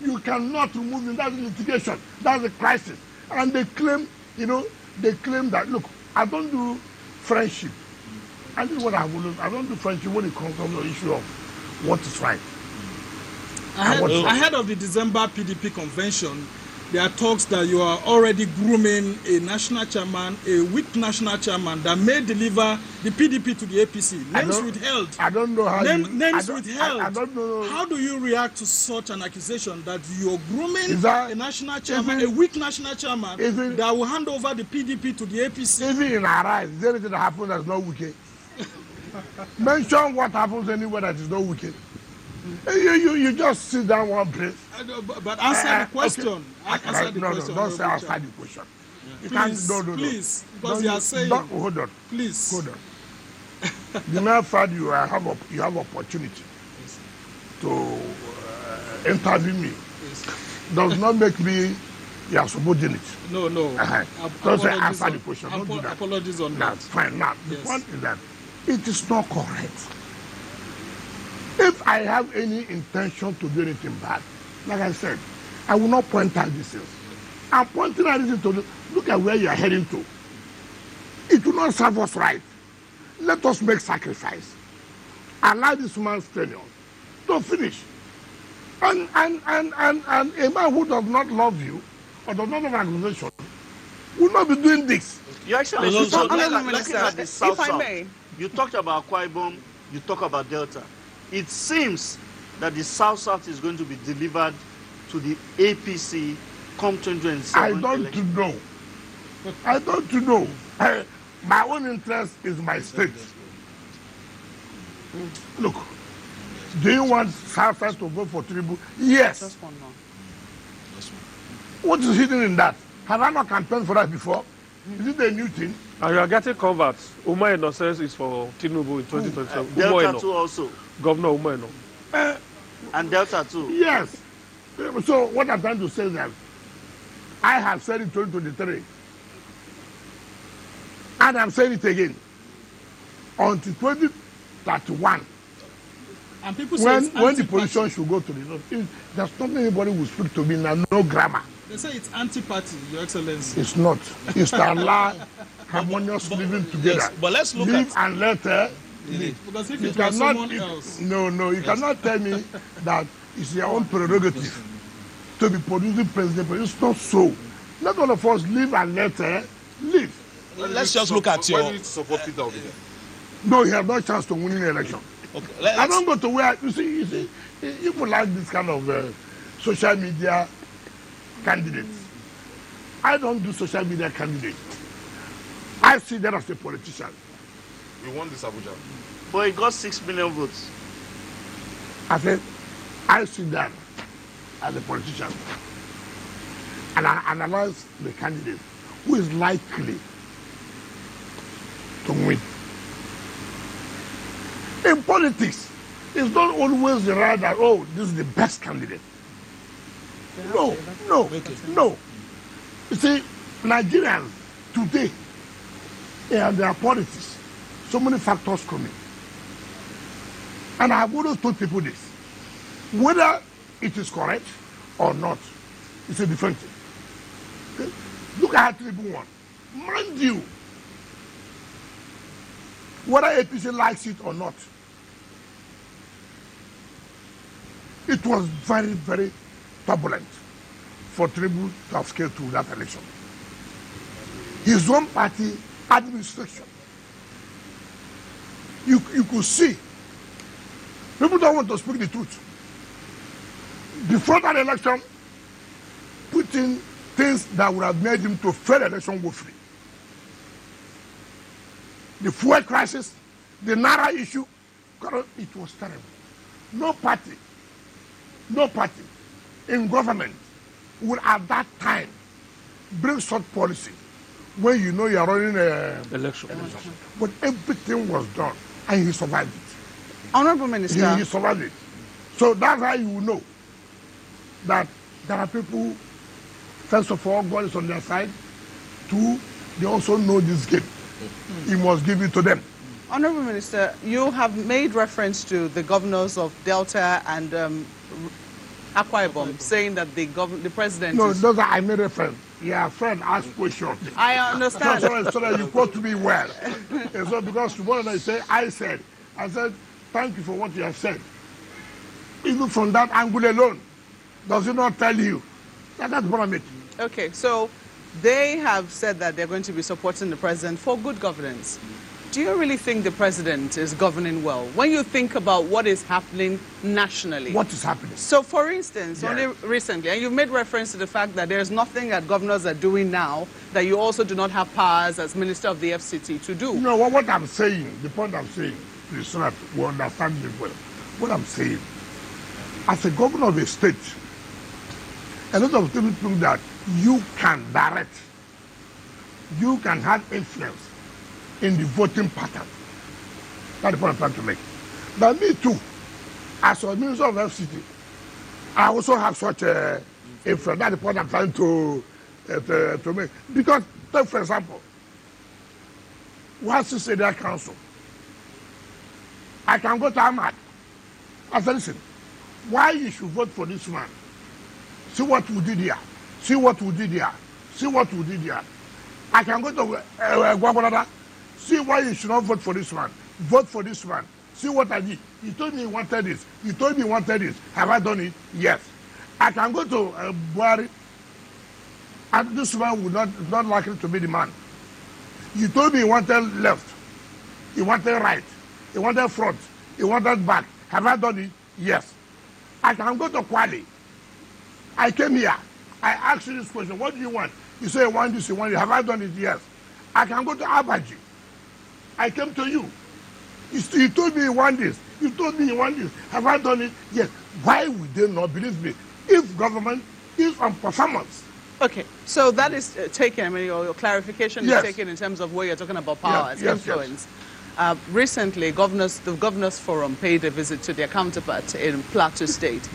F: remove him. That's litigation. That's a crisis. And they claim, that, look, I don't do friendship. And this is what I don't do friendship when it comes to the issue of what is right.
B: Ahead of the December PDP convention, there are talks that you are already grooming a national chairman, a weak national chairman that may deliver the PDP to the APC. Names withheld.
F: I don't know how
B: Names withheld.
F: I don't know.
B: How do you react to such an accusation that you're grooming
F: That,
B: a national chairman, a weak national chairman that will hand over the PDP to the APC?
F: Even in our eyes, is there anything that happens that's not wicked? Mention what happens anywhere that is not wicked. You just sit down one place.
B: But answer the question.
F: Okay.
B: Answer the
F: no,
B: question.
F: don't say answer the question. You
B: Please,
F: can't, no.
B: Please, because you are saying.
F: Hold on.
B: Please.
F: Hold on. The mere fact you have opportunity to interview me does not make me your subordinate.
B: No.
F: Don't say answer the question. Don't do that.
B: Apologies on that.
F: Fine. Now, the point is that it is not correct. If I have any intention to do anything bad, like I said, I will not point out these things. I'm pointing out this to look at where you are heading to. It will not serve us right. Let us make sacrifice. Allow this man's tenure to finish. And a man who does not love you or does not have an organization will not be doing this.
G: Your Excellency, looking at the South,
D: if I may.
G: You talked about Akwa Ibom, you talk about Delta. It seems that the South is going to be delivered to the APC come 2027
F: I don't know. I don't know. My own interest is my state. Look, do you want South to vote for Tinubu? Yes.
D: Just one more.
F: What is hidden in that? Have I not campaigned for that before? Is it a new thing?
E: And you are getting converts. Umaeno says it's for Tinubu in 2027.
G: Delta too also.
E: Governor Umaeno.
G: And Delta too.
F: Yes. So what I'm trying to say is that I have said in 2023, and I'm saying it again, until 2031,
B: and people say
F: when the position should go to the north, there's nothing anybody will speak to me now, no grammar.
B: They say it's anti-party, Your Excellency.
F: It's not. It's to allow harmonious living together.
C: Yes, but let's look
F: live
C: at
F: and let her live.
B: Because if
F: You
B: it was
F: cannot,
B: someone else.
F: no, you cannot tell me that it's your own prerogative to be producing president, but it's not so. Let all of us live and let her live.
C: Let's just look at your.
A: Why do you need to support Peter Obi?
F: No, you have no chance to win the election.
C: Okay,
F: I don't go to where you see, people like this kind of social media candidates. I don't do social media candidates. I see that as a politician.
A: We won this Abuja.
G: But he got 6 million votes.
F: I said, I see that as a politician. And I analyze the candidate who is likely to win. In politics, it's not always the right that, oh, this is the best candidate. No. You see, Nigerians today, and their politics, so many factors come in. And I have always told people this. Whether it is correct or not, it's a different thing. Okay? Look at Tinubu won. Mind you, whether APC likes it or not, it was very, very turbulent for Tinubu to have scaled through that election. His own party administration, you could see, people don't want to speak the truth. Before that election, putting things that would have made him to fail the election woefully. The fuel crisis, the Naira issue, it was terrible. No party in government would at that time bring such policy when you know you are running an election. But everything was done and he survived it.
D: Honorable Minister.
F: He survived it. So that's how you will know that there are people, first of all, God is on their side. Two, they also know this game. He must give it to them.
D: Honorable Minister, you have made reference to the governors of Delta and Akwa Ibom, saying that the president
F: No,
D: is...
F: those are, I made reference. Yeah, friend, ask questions.
D: I understand.
F: So that you quote me well. And so because tomorrow I say, I said, thank you for what you have said. Even from that angle alone, does it not tell you That's what I mean.
D: Okay, so they have said that they're going to be supporting the president for good governance. Do you really think the president is governing well? When you think about what is happening nationally.
F: What is happening?
D: So, for instance, only recently, and you've made reference to the fact that there's nothing that governors are doing now that you also do not have powers as Minister of the FCT to do.
F: No, what I'm saying, the point I'm saying, is so that we understand me well. What I'm saying, as a governor of a state, a lot of people think that you can direct, you can have influence in the voting pattern. That's the point I'm trying to make. But me too, as a minister of FCT, I also have such a influence. That's the point I'm trying to make. Because, take for example, once you say that council, I can go to Ahmad. I say, listen, why you should vote for this man? See what we did here. See what we did here. See what we did here. I can go to Gwagwalada. See why you should not vote for this one. Vote for this one. See what I did. You told me you wanted this. You told me you wanted this. Have I done it? Yes. I can go to Buhari, and this one would not likely to be the man. You told me you wanted left. You wanted right. You wanted front. You wanted back. Have I done it? Yes. I can go to Kwali. I came here. I asked you this question. What do you want? You say you want this, you want it. Have I done it? Yes. I can go to Abuja. I came to you. You told me you want this. You told me you want this. Have I done it? Yes. Why would they not believe me? If government is on performance.
D: Okay, so that is taken, I mean, your clarification is taken in terms of where you're talking about powers, influence. Yes. Recently, the Governors Forum paid a visit to their counterpart in Plateau State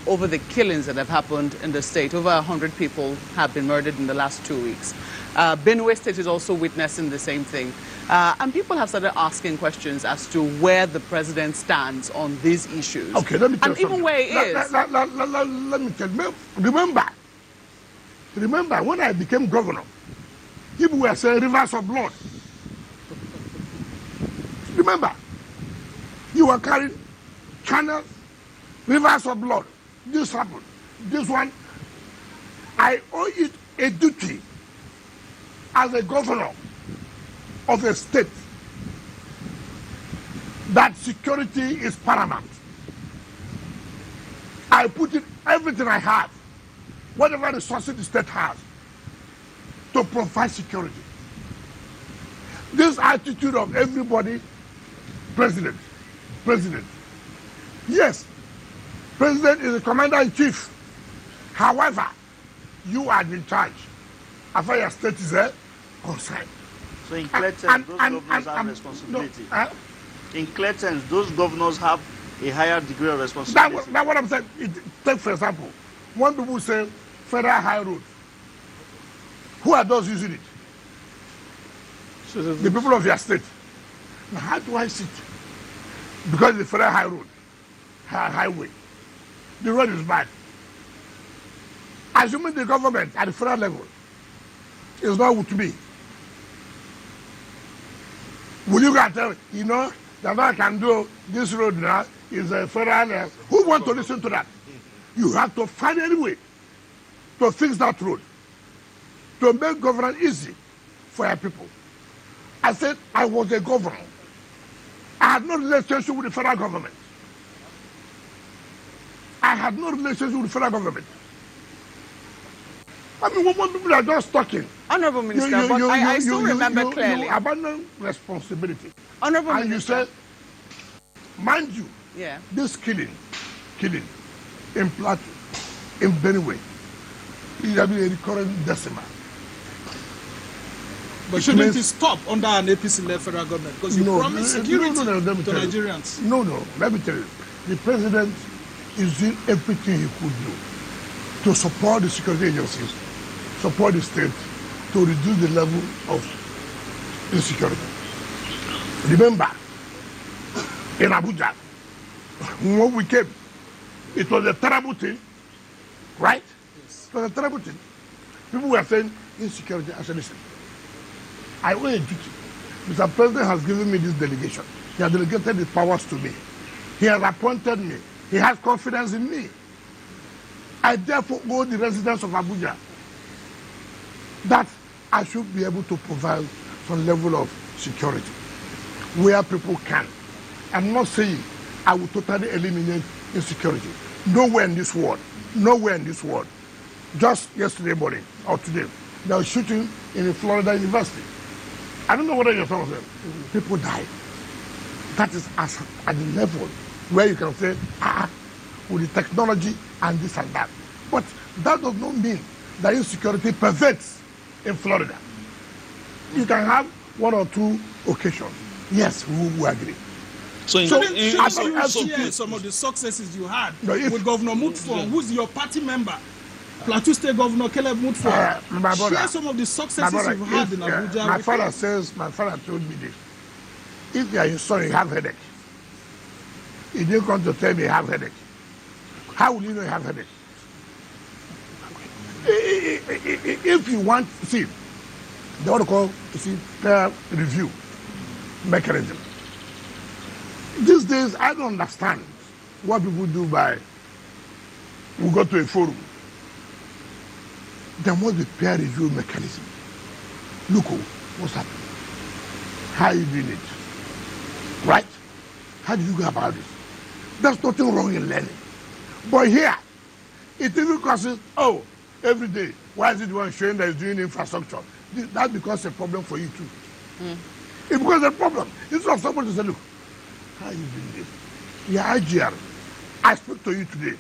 D: over the killings that have happened in the state. Over 100 people have been murdered in the last 2 weeks. Benue State is also witnessing the same thing. And people have started asking questions as to where the president stands on these issues.
F: Okay, let me tell you something.
D: And even where he is.
F: Let me tell you. Remember, when I became governor, people were saying rivers of blood. Remember, you were carrying channels, rivers of blood. This happened. This one, I owe it a duty as a governor of a state that security is paramount. I put in everything I have, whatever resources the state has, to provide security. This attitude of everybody, president. Yes, president is the commander-in-chief. However, you are in charge. As far as state is concerned.
G: So in clear terms, those governors have responsibility. In clear terms, those governors have a higher degree of responsibility.
F: That's what I'm saying. Take for example, when people say federal high road, who are those using it? The people of your state. Now, how do I sit? Because the federal high road, highway, the road is bad. Assuming the government at the federal level is not with me, will you go and tell me, you know, that I can do this road now is a federal? Who want to listen to that? You have to find any way to fix that road, to make governance easy for your people. I said I was a governor. I had no relationship with the federal government. I had no relationship with the federal government. I mean, when people are just talking.
D: Honorable Minister, I still remember clearly.
F: You abandon responsibility.
D: Honorable
F: and
D: Minister.
F: You said, mind you, this killing in Plateau, in Benue, is a recurrent decimal.
B: But shouldn't it stop under an APC-led federal government? Because you promised security to Nigerians.
F: No, let me tell you. The president is doing everything he could do to support the security agencies, support the state, to reduce the level of insecurity. Remember, in Abuja, when we came, it was a terrible thing, right? Yes. It was a terrible thing. People were saying insecurity. I said, listen, I owe a duty. Mr. President has given me this delegation. He has delegated his powers to me. He has appointed me. He has confidence in me. I therefore owe the residents of Abuja that I should be able to provide some level of security where people can. I'm not saying I will totally eliminate insecurity. Nowhere in this world. Nowhere in this world. Just yesterday morning or today, they were shooting in a Florida university. I don't know whether you're talking about them. People died. That is at the level where you can say, with the technology and this and that. But that does not mean that insecurity pervades in Florida. You can have one or two occasions. Yes, we agree.
B: So share some of the successes you had with Governor Mutfwang, who's your party member. Plateau State Governor Caleb Mutfwang. Share some of the successes you've had in Abuja.
F: My father told me this. If you are your son, you have headache. He didn't come to tell me you have headache. How will you know you have headache? If you want, see, they want to call, peer review mechanism. These days, I don't understand what people do by, we go to a forum. There must be peer review mechanism. Look, what's happening? How are you doing it? Right? How do you go about it? There's nothing wrong in learning. But here, it even causes, every day, why is it the one showing that is doing infrastructure? That becomes a problem for you too. It becomes a problem. Instead of somebody to say, look, how are you doing this? Yeah, IGR, I speak to you today.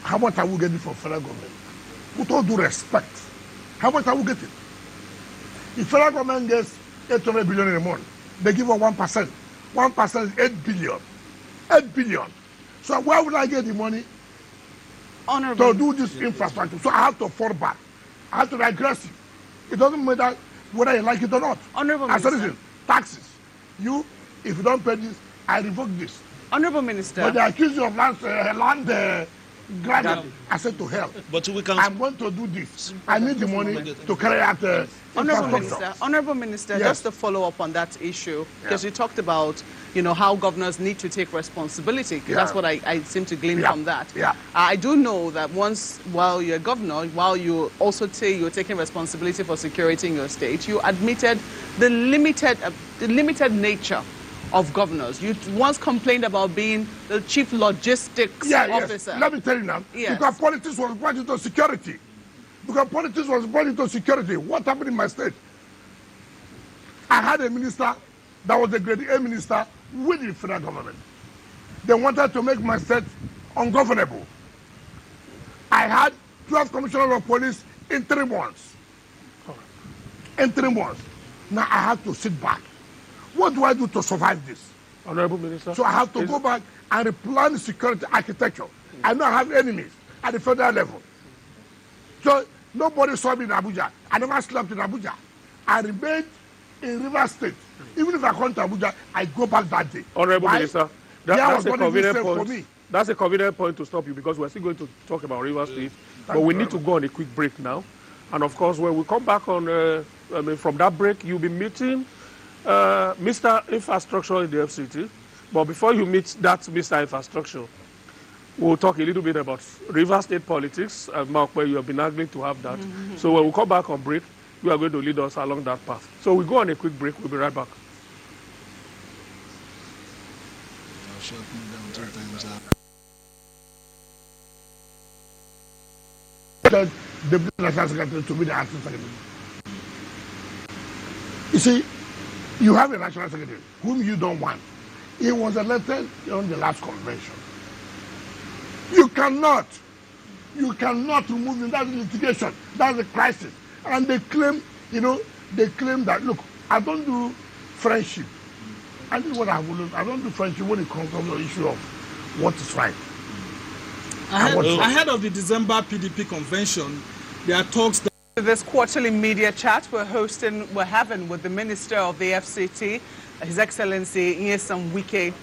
F: How much are we getting from federal government? With all due respect, how much are we getting? If federal government gets 800 billion in a month, they give us 1%. 1% is 8 billion. 8 billion. So where would I get the money to do this infrastructure? So I have to fall back. I have to be aggressive. It doesn't matter whether you like it or not.
D: Honorable
F: I said,
D: Minister.
F: listen, taxes. You, if you don't pay this, I revoke this.
D: Honorable Minister.
F: But they accuse you of land grabbing. I said to hell.
C: But we can.
F: I'm going to do this. I need the money to carry out
D: Honorable Minister,
F: Yes.
D: just to follow up on that issue, because you talked about, how governors need to take responsibility, because that's what I seem to glean from that.
F: Yeah.
D: I do know that while you're governor, while you also say you're taking responsibility for security in your state, you admitted the limited nature of governors. You once complained about being the chief logistics officer.
F: Let me tell you now.
D: Yes.
F: Because politics was brought into security. What happened in my state? I had a minister that was a grade A minister with the federal government. They wanted to make my state ungovernable. I had 12 commissioners of police in 3 months. Now I have to sit back. What do I do to survive this?
E: Honorable Minister.
F: So I have to go back and replan the security architecture. I now have enemies at the federal level. So nobody saw me in Abuja. I never slept in Abuja. I remained in River State. Even if I come to Abuja, I go back that day.
E: Honorable Minister, that's a convenient
F: for
E: point.
F: me.
E: That's a convenient point to stop you, because we're still going to talk about River State, but we need to go on a quick break now. And of course, when we come back on from that break, you'll be meeting Mr. Infrastructure in the FCT. But before you meet that Mr. Infrastructure, we'll talk a little bit about River State politics. Mark, where you have been arguing to have that. So when we come back on break, you are going to lead us along that path. So we go on a quick break. We'll be right back.
F: The national secretary to be the acting secretary. You see, you have a national secretary whom you don't want. He was elected on the last convention. You cannot remove him. That's litigation. That's a crisis. And they claim, that, look, I don't do friendship. And this is what I don't do friendship when it comes to the issue of what is right.
B: Ahead of the December PDP convention, there are talks that
D: This quarterly media chat we're having with the Minister of the FCT, His Excellency Nyesom Wike.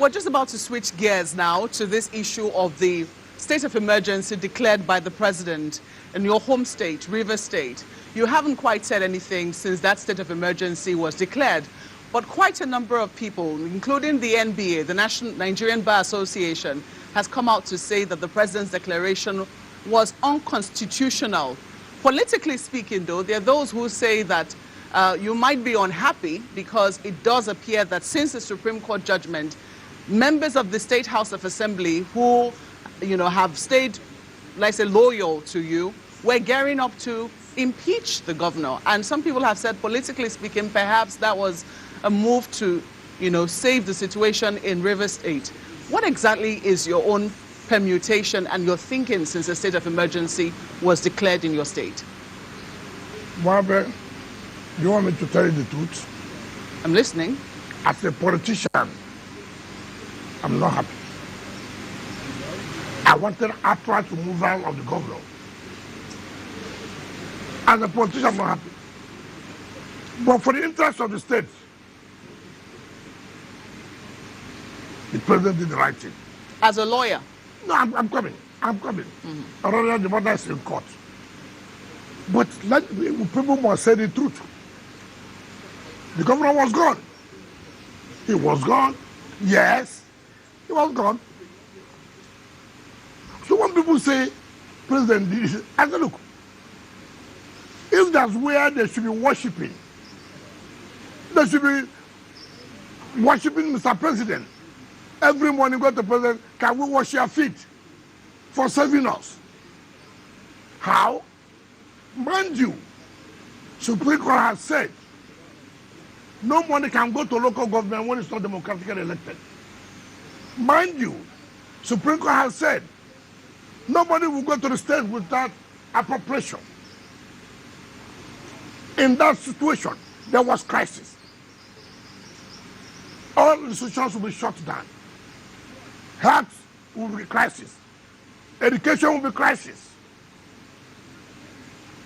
D: We're just about to switch gears now to this issue of the state of emergency declared by the President in your home state, Rivers State. You haven't quite said anything since that state of emergency was declared, but quite a number of people, including the NBA, the Nigerian Bar Association, has come out to say that the president's declaration was unconstitutional. Politically speaking, though, there are those who say that you might be unhappy because it does appear that since the Supreme Court judgment, members of the State House of Assembly who, have stayed, let's say, loyal to you, were gearing up to impeach the governor. And some people have said, politically speaking, perhaps that was a move to, save the situation in Rivers State. What exactly is your own permutation and your thinking since the state of emergency was declared in your state?
F: Margaret, do you want me to tell you the truth?
D: I'm listening.
F: As a politician, I'm not happy. I wanted outright removal of the governor. As a politician, I'm not happy. But for the interest of the state, the president did the right thing.
D: As a lawyer?
F: No, I'm coming. Already the matter is in court. But people must say the truth. The governor was gone. He was gone. Yes, he was gone. So when people say, President, I say, look, if that's where they should be worshiping, they should be worshiping Mr. President. Every morning go to the President, can we wash your feet for serving us? How? Mind you, Supreme Court has said no money can go to local government when it's not democratically elected. Mind you, Supreme Court has said nobody will go to the state without appropriation. In that situation, there was crisis. All institutions will be shut down. Health will be crisis. Education will be crisis.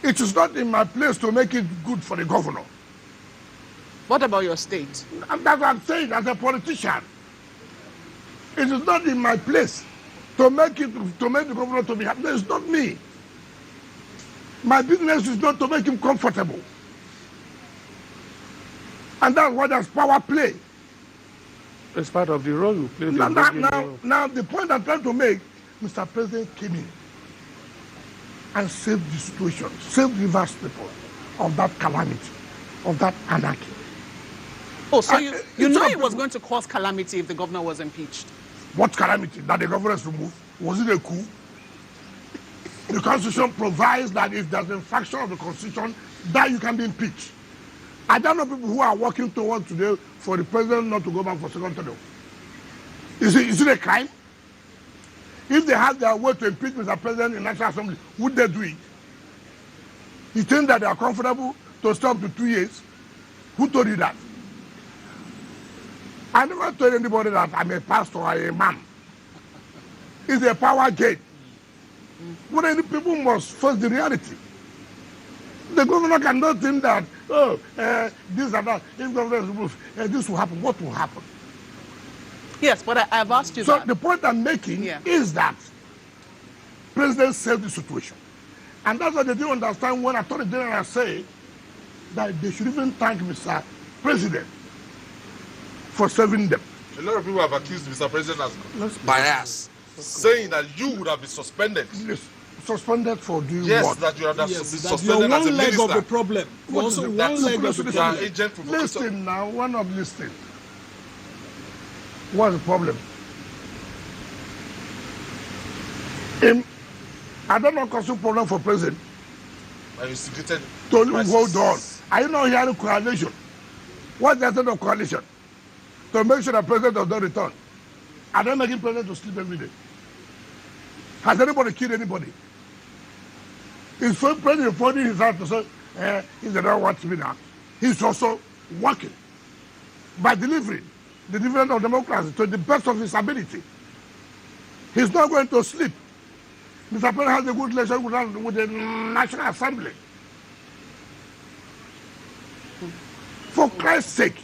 F: It is not in my place to make it good for the governor.
D: What about your state?
F: And that's what I'm saying as a politician. It is not in my place to make the governor to be happy. It's not me. My business is not to make him comfortable. And that's why there's power play.
E: It's part of the role you play.
F: Now, the point I'm trying to make, Mr. President came in and saved the situation, saved the vast people of that calamity, of that anarchy.
D: Oh, so you know it was going to cause calamity if the governor was impeached?
F: What calamity? That the governor is removed? Was it a coup? The Constitution provides that if there's an infraction of the Constitution, that you can be impeached. I don't know people who are working towards today for the president not to go back for second term. Is it a crime? If they had their way to impeach Mr. President in National Assembly, would they do it? You think that they are comfortable to stop to 2 years? Who told you that? I never told anybody that I'm a pastor or a imam. It's a power game. But any people must face the reality. The governor cannot think that, this and that, if governor is removed, this will happen. What will happen?
D: Yes, but I've asked you
F: so
D: that.
F: The point I'm making is that President saved the situation. And that's what they didn't understand when Attorney General say that they should even thank Mr. President for serving them.
A: A lot of people have accused Mr. President as bias, saying that you would have been suspended.
F: Suspended for doing
A: yes,
F: what?
A: That you have been suspended
B: you're
A: as a
B: one leg
A: minister.
B: of the problem. You're also one leg of the problem.
A: Agent provocateur.
F: Listen now, we're not listening. What's the problem? I don't know what's the problem for president.
A: I instigated.
F: Hold on. Are you not hearing coalition? What's the essence of coalition? To make sure the president does not return. Are they making president to sleep every day? Has anybody killed anybody? Is president finding his heart to say, he doesn't want to be now. He's also working by delivering the dividend of democracy to the best of his ability. He's not going to sleep. Mr. President has a good relationship with the National Assembly. For Christ's sake.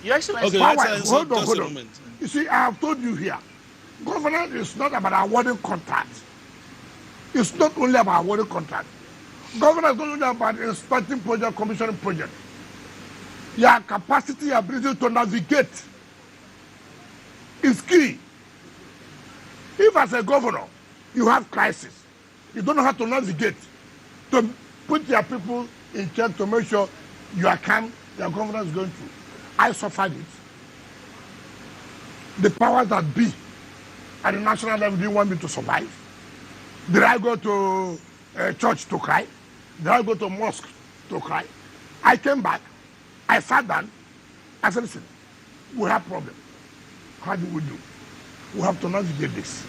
C: Okay,
F: hold on. You see, I have told you here, governance is not about awarding contracts. It's not only about awarding contracts. Governance is not only about inspecting project, commissioning project. Your capacity, ability to navigate is key. If as a governor, you have crisis, you don't know how to navigate, to put your people in check to make sure you are calm, your governor is going through. I suffered it. The powers that be at the national level didn't want me to survive. Did I go to church to cry? Did I go to mosque to cry? I came back, I sat down, I said, listen, we have problem. How do we do? We have to navigate this.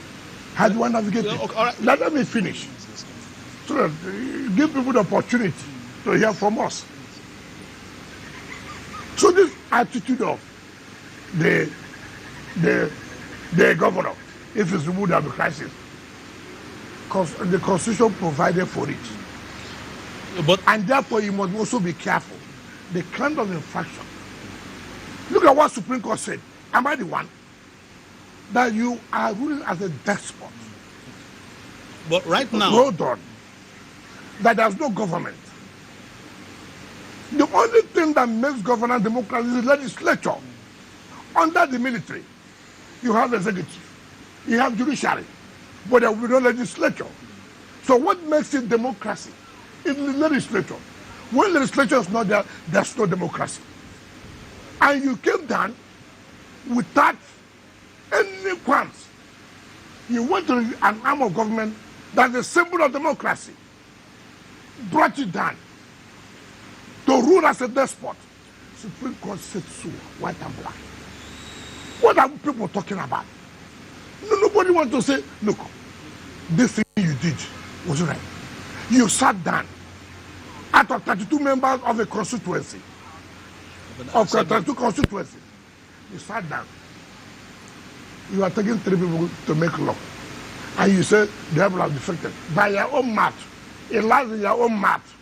F: How do I navigate it?
C: Okay, all right.
F: Let me finish. So that give people the opportunity to hear from us. So this attitude of the governor, if it's removed of the crisis, because the constitution provided for it.
C: But
F: And therefore you must also be careful. The kind of infraction. Look at what Supreme Court said. Am I the one? That you are ruling as a despot.
C: but right now,
F: Hold on. That there's no government. The only thing that makes governance democracy is legislature. Under the military, you have executive, you have judiciary, but there will be no legislature. So what makes it democracy? It's the legislature. When legislature is not there, there's no democracy. And you came down without any qualms. You went to an arm of government that's a symbol of democracy, brought it down to rule as a despot. Supreme Court said so, white and black. What are people talking about? Nobody wants to say, look, this thing you did was right. You sat down out of 32 members of a constituency, of 32 constituencies. You sat down. You are taking 3 people to make law. And you say the people are defected. By your own math, it lies in your own math.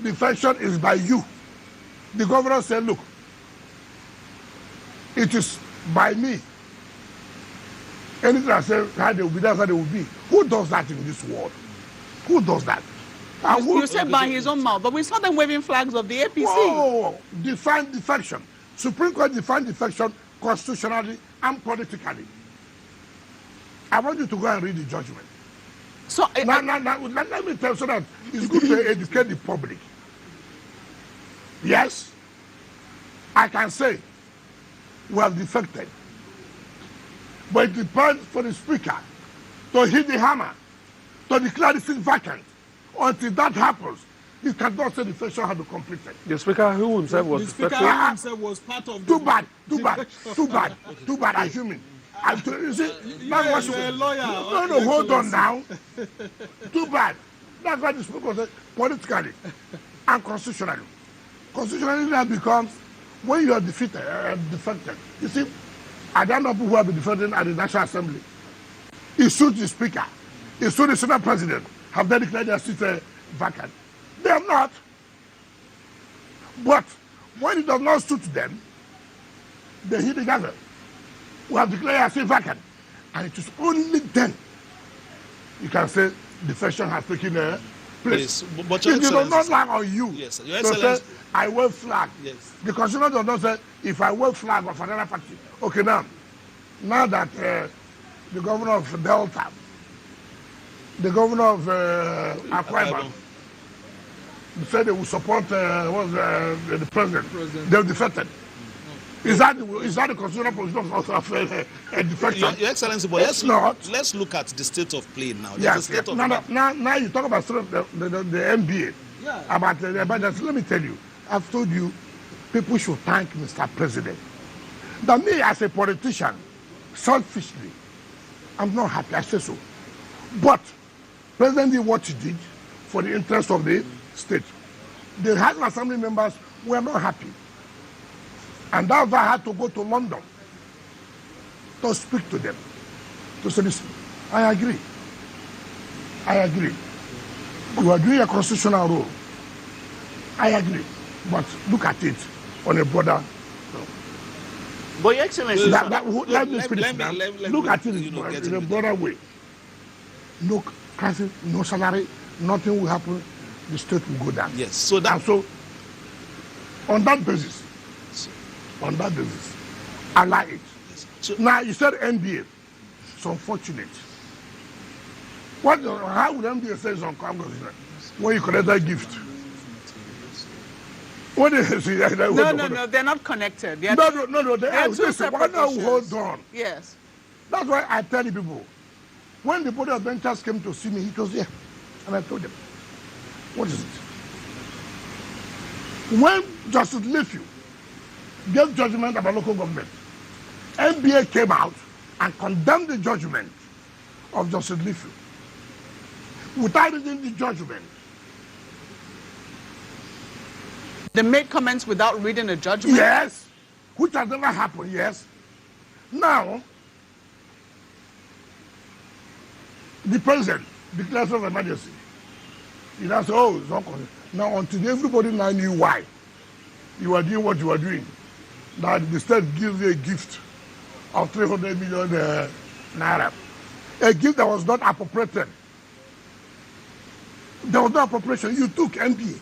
F: Defection is by you. The governor said, look, it is by me. Anything I say, how they will be, that's how they will be. Who does that in this world? Who does that? And who,
D: You said by his own mouth, but we saw them waving flags of the APC.
F: whoa, define defection. Supreme Court defined defection constitutionally and politically. I want you to go and read the judgment.
D: So,
F: Now, let me tell you so that it's good to educate the public. Yes, I can say we have defected. But it depends for the speaker to hit the hammer, to declare the seat vacant. Until that happens, you cannot say the defection has been completed.
E: The speaker who himself was
B: The speaker
E: defected.
B: himself was part of
F: Too
B: the...
F: bad, too bad, too bad, too bad, I'm human. You see, that's what
B: You're a lawyer.
F: No, hold on now. Too bad. That's why the speaker said politically and constitutionally. Constitutionally that becomes when you are defeated, defected. You see, I don't know people who have been defending at the National Assembly. It suits the speaker. It suits the Senate President. Have they declared their seat vacant? They have not. But when it does not suit them, they hit the gavel. We have declared our seat vacant. And it is only then you can say defection has taken place.
C: Yes, but Your
F: It does not
C: Excellency,
F: lie on you.
C: Yes, Your
F: to
C: Excellency.
F: say, I wave flag.
C: Yes.
F: The Constitution does not say, if I wave flag of another party. Okay, now that the governor of Delta, the governor of Akwa Ibom, said they will support the president. They defected. Is that the constitutional position of a defection?
C: Your Excellency, but
F: It's not.
C: let's look at the state of play now. There's
F: Yes,
C: a state of
F: now you talk about the NBA.
B: Yeah.
F: About the emergency. Let me tell you, I've told you, people should thank Mr. President. That me as a politician, selfishly, I'm not happy, I say so. But President did what he did for the interest of the state. The House of Assembly members were not happy. And that's why I had to go to London to speak to them. To say, listen, I agree. You are doing a constitutional role. I agree. But look at it on a broader.
G: But Your Excellency,
F: Let me finish now. Look at it
C: get
F: in a
C: into
F: broader way. No crisis, no salary, nothing will happen. The state will go down.
C: Yes. So that
F: And so, on that basis, I like it.
C: so,
F: Now, you said NBA. It's unfortunate. How would MBA say it's unconstitutional when you collect that gift? What is it?
D: No, they're not connected. They are
F: No, they are.
D: two
F: Listen,
D: separate
F: now
D: issues.
F: hold on.
D: Yes.
F: That's why I tell the people, when the Board of Ventures came to see me, he was here. And I told them, what is it? When Justice Leafield gave judgment about local government, NBA came out and condemned the judgment of Justice Leafield. Without reading the judgment.
D: They made comments without reading a judgment?
F: Yes, which has never happened, yes. Now, the president declares of emergency. He now says, oh, it's not constitutional. Now, until everybody now knew why you are doing what you are doing, that the state gives you a gift of 300 million naira. A gift that was not appropriated. There was no appropriation. You took MPA.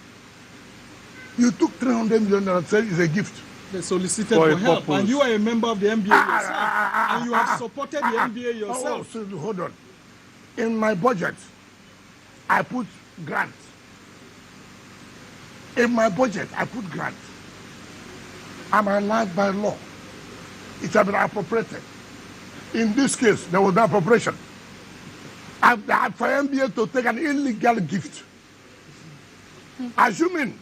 F: You took 300 million naira and said it's a gift.
B: They solicited for help, and you are a member of the NBA yourself, and you have supported the NBA yourself.
F: So hold on. In my budget, I put grants. In my budget, I put grants. I'm allowed by law. It has been appropriated. In this case, there was no appropriation. For MBA to take an illegal gift, assuming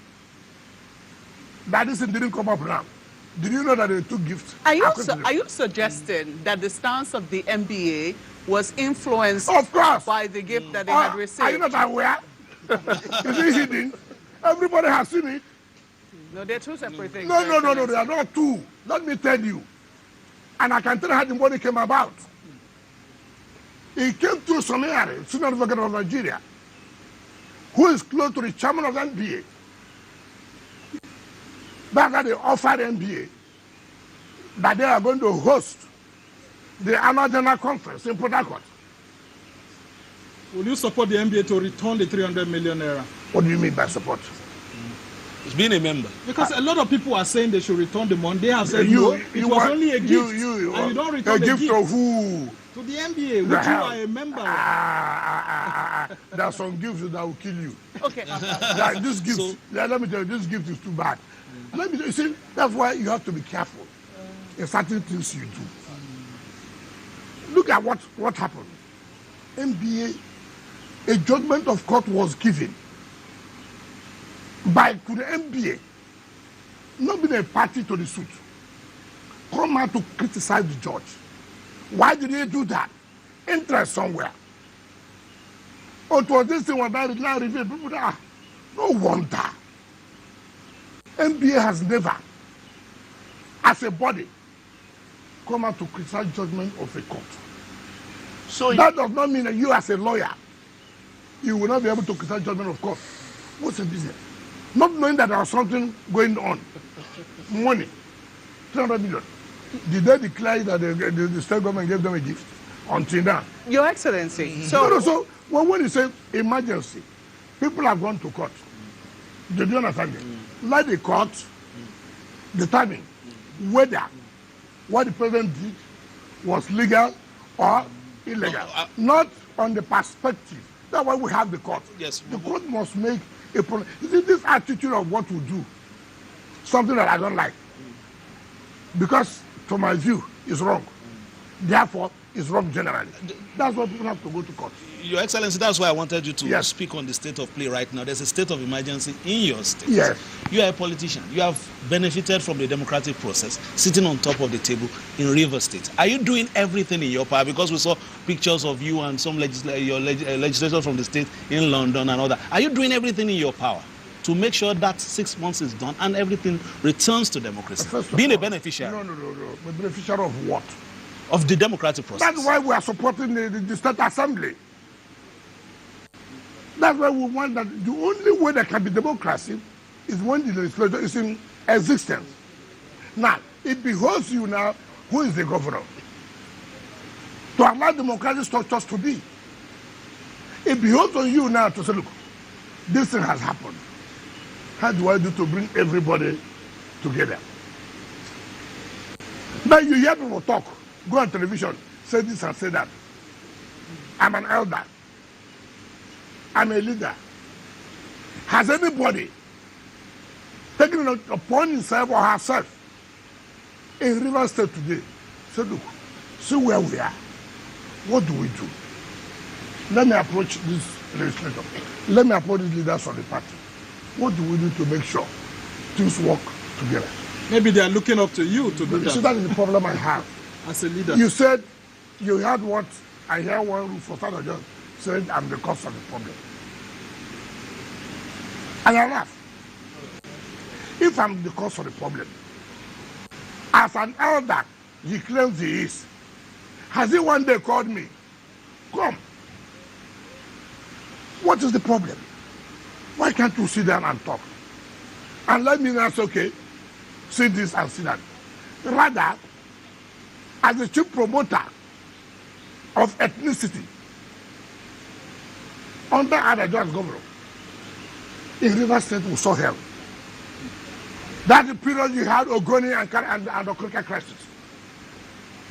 F: that this didn't come up now, did you know that they took gifts?
D: Are you suggesting that the stance of the NBA was influenced
F: of course
D: by the gift that they had received?
F: Are you not aware? Is it hidden? Everybody has seen it.
D: No, they're two separate things.
F: No, they are not two. Let me tell you. And I can tell you how the money came about. It came through Somiari, senior advocate of Nigeria, who is close to the chairman of NBA. That's why they offered NBA that they are going to host the annual general conference in Port Harcourt.
B: Will you support the NBA to return the 300 million naira?
F: What do you mean by support?
C: It's being a member.
B: Because a lot of people are saying they should return the money. They have said no, it was only a gift, and you don't return the gift.
F: A gift of who?
B: To the NBA, which you are a member of.
F: There are some gifts that will kill you.
D: Okay.
F: This gift, let me tell you, this gift is too bad. Let me tell you, see, that's why you have to be careful in certain things you do. Look at what happened. NBA, a judgment of court was given by the NBA, not being a party to the suit, come out to criticize the judge. Why did they do that? Interest somewhere. Oh, it was this thing was now revealed. People no wonder. NBA has never, as a body, come out to criticize judgment of a court. So that does not mean that you as a lawyer, you will not be able to criticize judgment of court. What's the business? Not knowing that there was something going on. Money, 300 million. Did they declare that the state government gave them a gift? Until now.
D: Your Excellency.
F: So when you say emergency, people have gone to court. Did you understand it? Let the court determine whether what the president did was legal or illegal. Not on the perspective. That's why we have the court.
C: Yes.
F: The court must make a problem. You see, this attitude of what we do, something that I don't like. Because, to my view, is wrong. Therefore, it's wrong generally. That's why people have to go to court.
C: Your Excellency, that's why I wanted you to
F: Yes.
C: speak on the state of play right now. There's a state of emergency in your state.
F: Yes.
C: You are a politician. You have benefited from the democratic process, sitting on top of the table in River State. Are you doing everything in your power? Because we saw pictures of you and some legislators from the state in London and all that. Are you doing everything in your power to make sure that 6 months is done and everything returns to democracy? Being a beneficiary.
F: No. The beneficiary of what?
C: Of the democratic process.
F: That's why we are supporting the State Assembly. That's why we want that the only way there can be democracy is when the legislature is in existence. Now, it behoves you now, who is the governor, to allow democratic structures to be. It behoves on you now to say, look, this thing has happened. How do I do to bring everybody together? Now you hear people talk, go on television, say this and say that. I'm an elder. I'm a leader. Has anybody taken it upon himself or herself in River State today? Say, look, see where we are. What do we do? Let me approach this legislator. Let me approach these leaders of the party. What do we do to make sure things work together?
B: Maybe they are looking up to you to do
F: You see,
B: that
F: that is the problem I have.
B: as a leader.
F: You said you had what I hear one for Father John said I'm the cause of the problem. And I laugh. If I'm the cause of the problem, as an elder, he claims he is. Has he one day called me? Come. What is the problem? Why can't you sit down and talk? And let me know, okay, see this and see that. Rather, as the chief promoter of ethnicity under Abuja's governor, in River State we saw hell. That's the period you had Ogoni and Okrika crisis.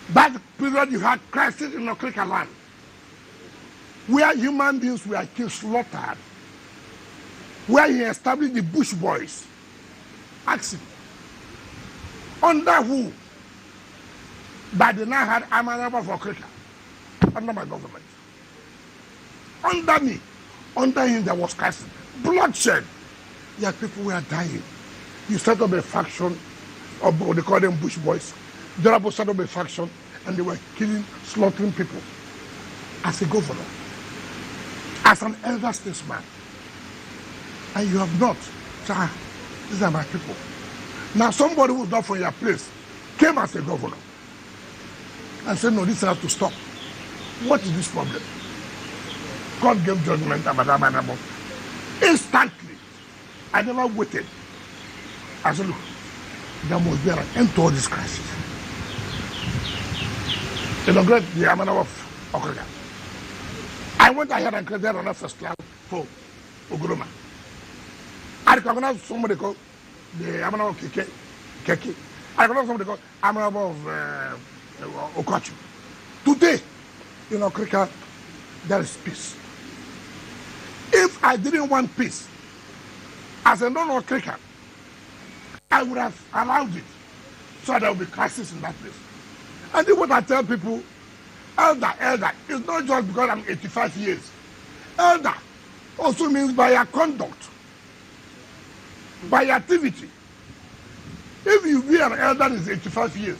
F: That's the period you had crisis in Okrika land, where human beings were killed, slaughtered, where he established the Bush Boys. Ask him. Under who? That they now had Amanaba for Okrika. Under my government. Under me. Under him there was crisis. Bloodshed. Yeah, people were dying. You set up a faction, of what they call them Bush Boys. The other set up a faction, and they were killing, slaughtering people. As a governor, as an elder statesman, and you have not. Sir, these are my people. Now somebody who's not from your place came as a governor and said, no, this has to stop. What is this problem? God gave judgment about Amanabo. Instantly. I never waited. I said, look, there must be an end to all this crisis. Inaugurate the Amanabo of Okrika. I went ahead and created another first class for Oguruma. I recognized somebody called the Amanabo of Keke. I recognized somebody called Amanabo of Okachu. Today, in Okrika, there is peace. If I didn't want peace, as a non-Okrika, I would have allowed it so there will be crisis in that place. And then what I tell people, elder, it's not just because I'm 85 years. Elder also means by your conduct, by your activity. If you be an elder that is 85 years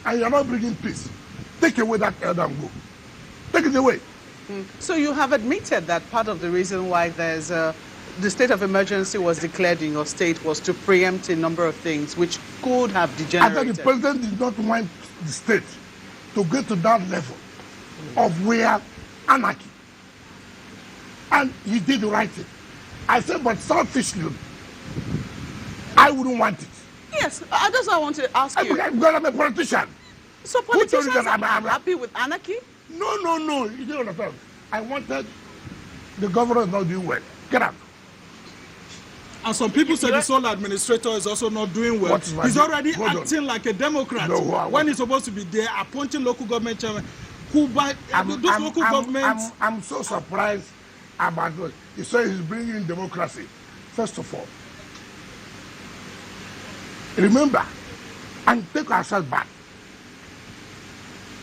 F: and you're not bringing peace, take away that elder and go. Take it away.
D: So you have admitted that part of the reason why there's the state of emergency was declared in your state was to preempt a number of things which could have degenerated.
F: I thought the president did not want the state to get to that level of where anarchy. And he did the right thing. I said, but selfishly, I wouldn't want it.
D: Yes, that's what I want to ask you.
F: Because I'm a politician.
D: So politicians are happy with anarchy?
F: No. You don't understand. I wanted the governor not doing well. Get out.
B: And some people say the sole administrator is also not doing well. He's already acting like a Democrat when he's supposed to be there appointing local government chairman.
F: I'm so surprised about what he said he's bringing in democracy. First of all, remember and take ourselves back.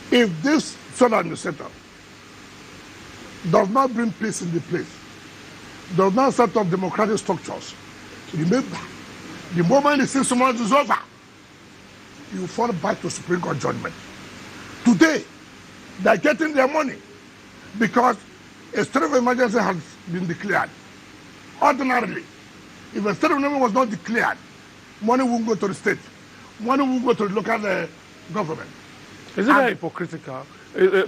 F: If this sole administrator does not bring peace in the place, does not set up democratic structures, remember, the moment the 6 months is over, you fall back to Supreme Court judgment. Today, they're getting their money because a state of emergency has been declared. Ordinarily, if a state of emergency was not declared, money won't go to the state. Money won't go to the local government.
E: Isn't that hypocritical?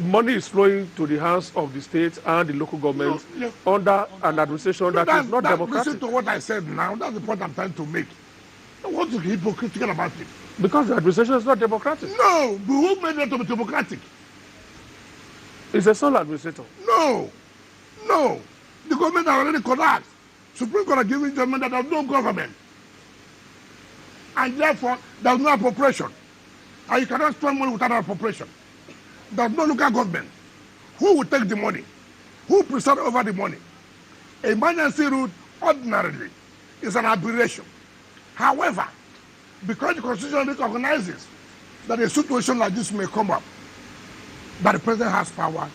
E: Money is flowing to the hands of the state and the local government under an administration that is not democratic.
F: Listen to what I said now. That's the point I'm trying to make. What's hypocritical about it?
E: Because the administration is not democratic.
F: No, but who made it to be democratic?
E: It's a sole administrator.
F: No. The government has already collapsed. Supreme Court has given judgment that there's no government. And therefore, there's no appropriation. And you cannot spend money without an appropriation. There's no local government. Who will take the money? Who will preside over the money? Emergency route ordinarily is an aberration. However, because the Constitution recognizes that a situation like this may come up, that the president has power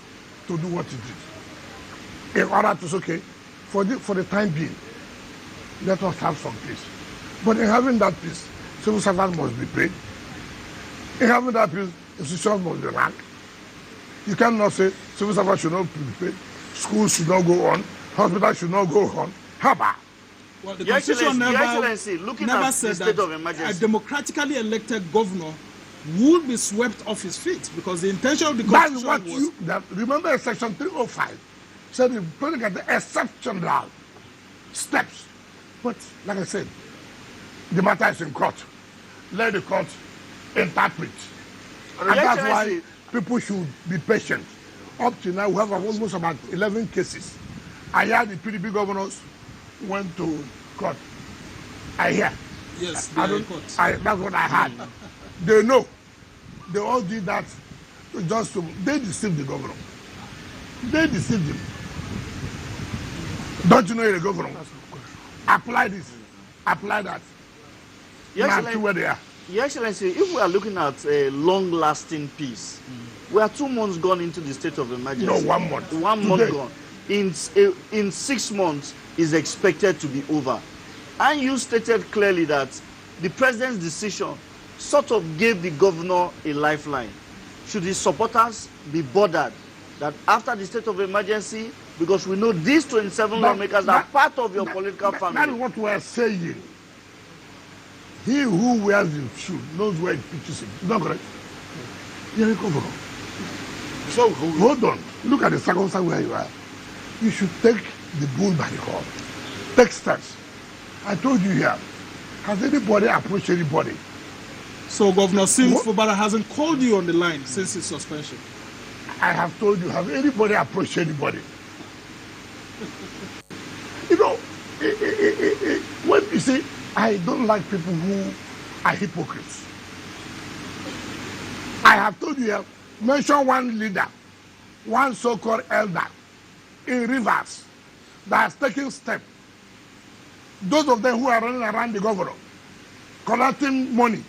F: to do what he did. In order to say, okay, for the time being, let us have some peace. But in having that peace, civil servants must be paid. In having that peace, institutions must be run. You cannot say civil servants should not be paid, schools should not go on, hospitals should not go on. How about?
B: Well, the
G: Your
B: Constitution
G: Excellency, looking
B: never
G: at
B: said
G: the state
B: that
G: of emergency.
B: a democratically elected governor would be swept off his feet, because the intention of the
F: That
B: Constitution
F: is what
B: was...
F: remember Section 305 said the president got the exceptional steps. But like I said, the matter is in court. Let the court interpret. And that's why people should be patient. Up to now, we have almost about 11 cases. I hear the PDP governors went to court. I hear.
B: Yes,
F: that's what I heard. They know. They all did that just to, they deceived the governor. They deceived him. Don't you know you're a governor? Apply this. Apply that. Now see where they are.
G: Your Excellency, if we are looking at a long-lasting peace, we are 2 months gone into the state of emergency.
F: No, 1 month.
G: 1 month gone. In 6 months is expected to be over. And you stated clearly that the president's decision sort of gave the governor a lifeline. Should his supporters be bothered that after the state of emergency, because we know these 27 lawmakers are part of your political family.
F: That is what we are saying. He who wears the shoe knows where it pitches him. Is that correct? You're a governor. So hold on. Look at the circumstance where you are. You should take the bull by the horn. Take steps. I told you here. Has anybody approached anybody?
B: So Governor Sims Fubara hasn't called you on the line since his suspension.
F: I have told you, have anybody approached anybody? You know, when you see, I don't like people who are hypocrites. I have told you here, mention one leader, one so-called elder in Rivers that has taken steps. Those of them who are running around the governor, collecting money.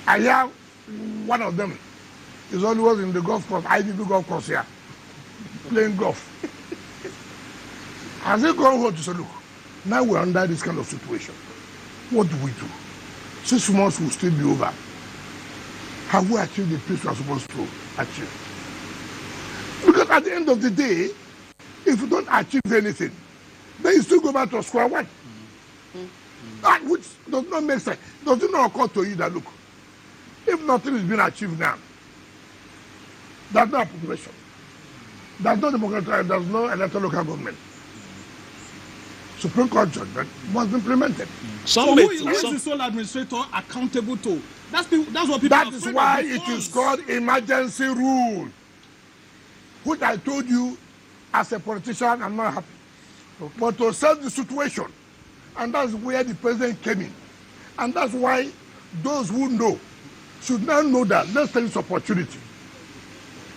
F: I hear one of them is always in the golf course, IDB golf course here, playing golf. Has he gone home to say, look, now we're under this kind of situation. What do we do? 6 months will still be over. Have we achieved the peace we are supposed to achieve? Because at the end of the day, if you don't achieve anything, then you still go back to square one. That which does not make sense. Does it not occur to you that, look, if nothing is being achieved now, there's no population, there's no democratic, there's no electoral local government. Supreme Court judgment must be implemented.
B: So who is the sole administrator accountable to? That's what people
F: That is why it is called emergency rule, which I told you as a politician I'm not happy. But to solve the situation, and that's where the president came in. And that's why those who know should now know that let's take this opportunity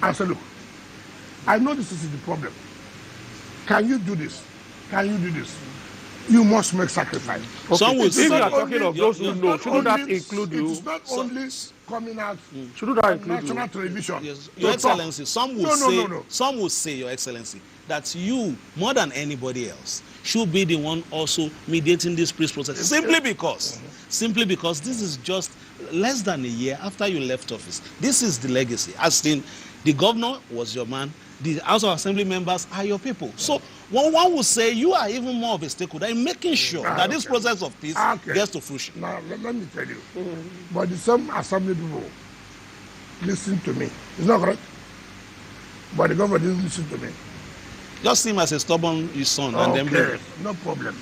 F: and say, look, I know this is the problem. Can you do this? Can you do this? You must make sacrifice.
E: Okay. Some will say, if you are talking of those who know, shouldn't that include you?
F: It's not only coming out
E: shouldn't that include
F: national
E: you?
F: television.
C: Yes. Your Excellency, some will say, Your Excellency, that you, more than anybody else, should be the one also mediating this peace process. Simply because this is just less than a year after you left office. This is the legacy. As in, the governor was your man, the House of Assembly members are your people. So one will say you are even more of a stakeholder in making sure that this process of peace gets to fruition.
F: Now, let me tell you. But the some assembly people listen to me. It's not correct. But the government didn't listen to me.
C: Just see him as a stubborn son and then
F: blame. No problem.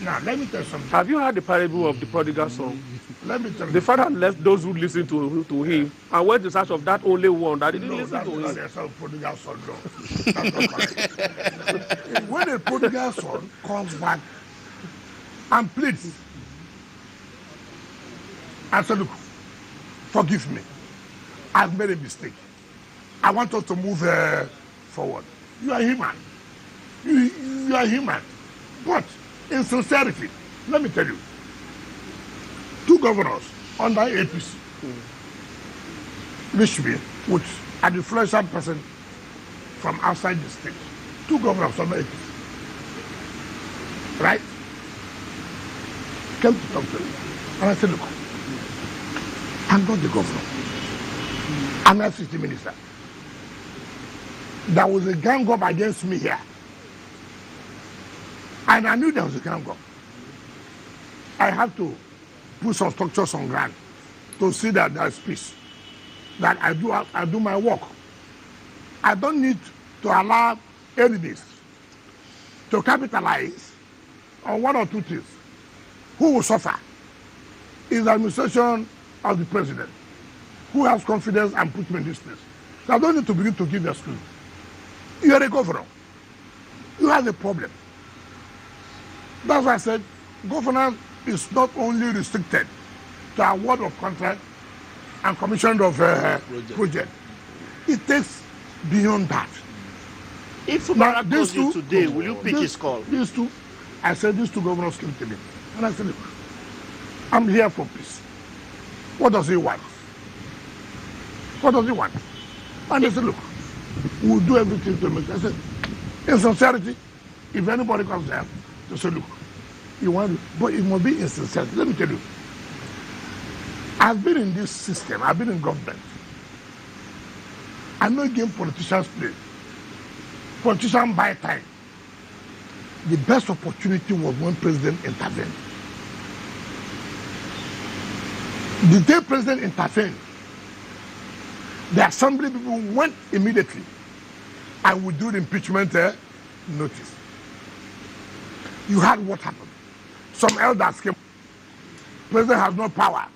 F: Now, let me tell you something.
E: Have you heard the parable of the prodigal son?
F: Let me tell you.
E: The father left those who listened to him and went in search of that only one that didn't listen to him.
F: No, that's not prodigal son, no. That's not correct. When a prodigal son comes back and pleads and says, look, forgive me. I've made a mistake. I want us to move forward. You are human. You are human. But in sincerity, let me tell you, 2 governors under APC, reached me with an influential person from outside the state. 2 governors under APC. Right? Came to talk to me. And I said, look, I'm not the governor. I'm an FCT minister. There was a gang up against me here. And I knew there was a gang up. I had to put some structures on ground to see that there's peace. That I do my work. I don't need to allow enemies to capitalize on 1 or 2 things. Who will suffer is the administration of the president, who has confidence and put me in this place. So I don't need to begin to give excuse. You are a governor. You have a problem. That's why I said governance is not only restricted to award of contract and commission of project. It takes beyond that.
G: If Mubarak calls you today, will you pick his call?
F: These 2, I said these 2 governors came to me. And I said, look, I'm here for peace. What does he want? What does he want? And they said, look, we'll do everything to make it. I said, in sincerity, if anybody comes there, they say, look, you want to, but it must be in sincerity. Let me tell you, I've been in this system, I've been in government. I know a game politicians play. Politicians buy time. The best opportunity was when president intervened. The day president intervened, the assembly people went immediately and withdrew the impeachment notice. You had what happened. Some elders came. President has no power.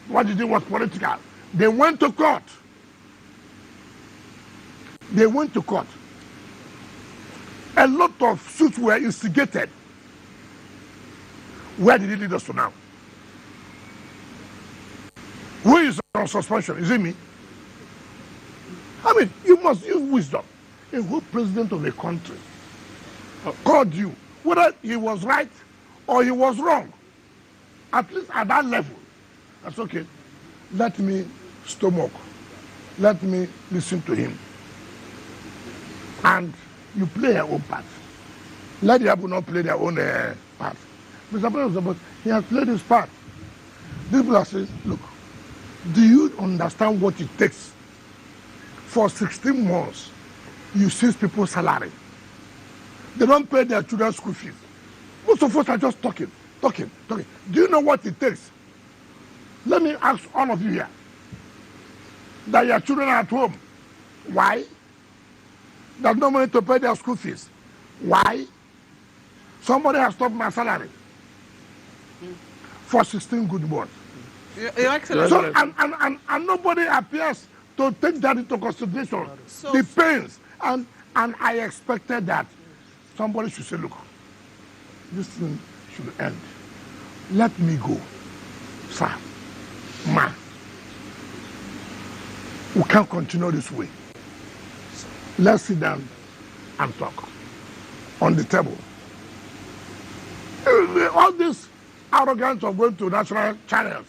F: What he did was political. They went to court. They went to court. A lot of suits were instigated. Where did it lead us to now? Who is on suspension? Is it me? I mean, you must use wisdom. A whole president of a country called you, whether he was right or he was wrong, at least at that level. That's okay. Let me stomach. Let me listen to him. And you play your own part. Let the people not play their own part. Mr. President, he has played his part. These people are saying, look, do you understand what it takes? For 16 months, you seize people's salary. They don't pay their children's school fees. Most of us are just talking. Do you know what it takes? Let me ask all of you here, that your children are at home. Why? There's no money to pay their school fees. Why? Somebody has stopped my salary for 16 good months.
D: Your Excellency.
F: So, and nobody appears to take that into consideration. So, the pains. And I expected that somebody should say, look, this thing should end. Let me go. Sir, ma, we can't continue this way. Let's sit down and talk on the table. All this arrogance of going to national channels,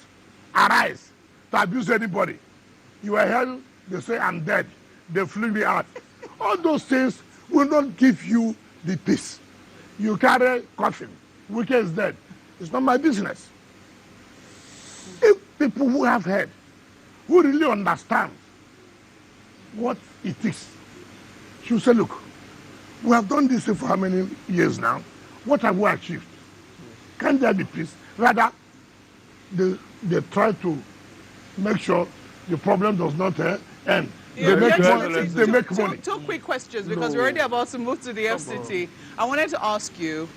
F: arise to abuse anybody. You are here, they say I'm dead. They flew me out. All those things will not give you the peace. You carry coffin. Wike is dead. It's not my business. If people who have heard, who really understand what it is, should say, look, we have done this for how many years now? What have we achieved? Can there be peace? Rather, they try to make sure the problem does not end. They make money.
D: Two quick questions, because we're already about to move to the FCT. I wanted to ask you,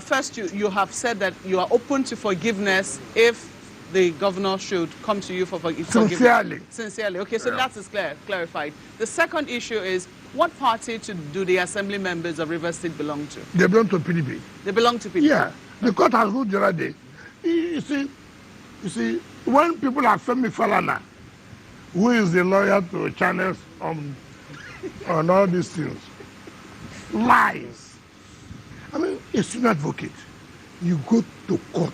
D: first, you have said that you are open to forgiveness if the governor should come to you for forgiveness. Sincerely. Okay, so that is clarified. The second issue is, what party do the assembly members of Rivers State belong to?
F: They belong to PDP.
D: They belong to PDP?
F: Yeah. The court has ruled the other day. You see, when people like Femi Falana, who is the lawyer to channels on all these things? Lies. I mean, a senior advocate, you go to court,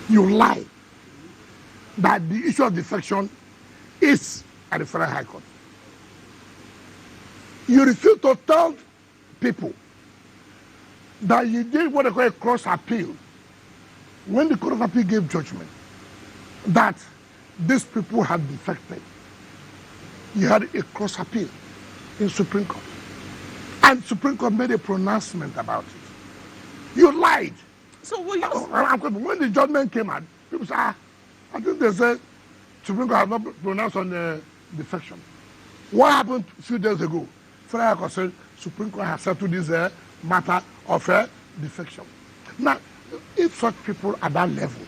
F: you lie that the issue of defection is at the Federal High Court. You refuse to tell people that you did what they call a cross appeal. When the Court of Appeal gave judgment that these people had defected, you had a cross appeal in Supreme Court. And Supreme Court made a pronouncement about it. You lied.
D: So will you...
F: When the judgment came out, people said, I think they said Supreme Court has not pronounced on the defection. What happened a few days ago? Federal Court said Supreme Court has settled this matter of defection. Now, if such people at that level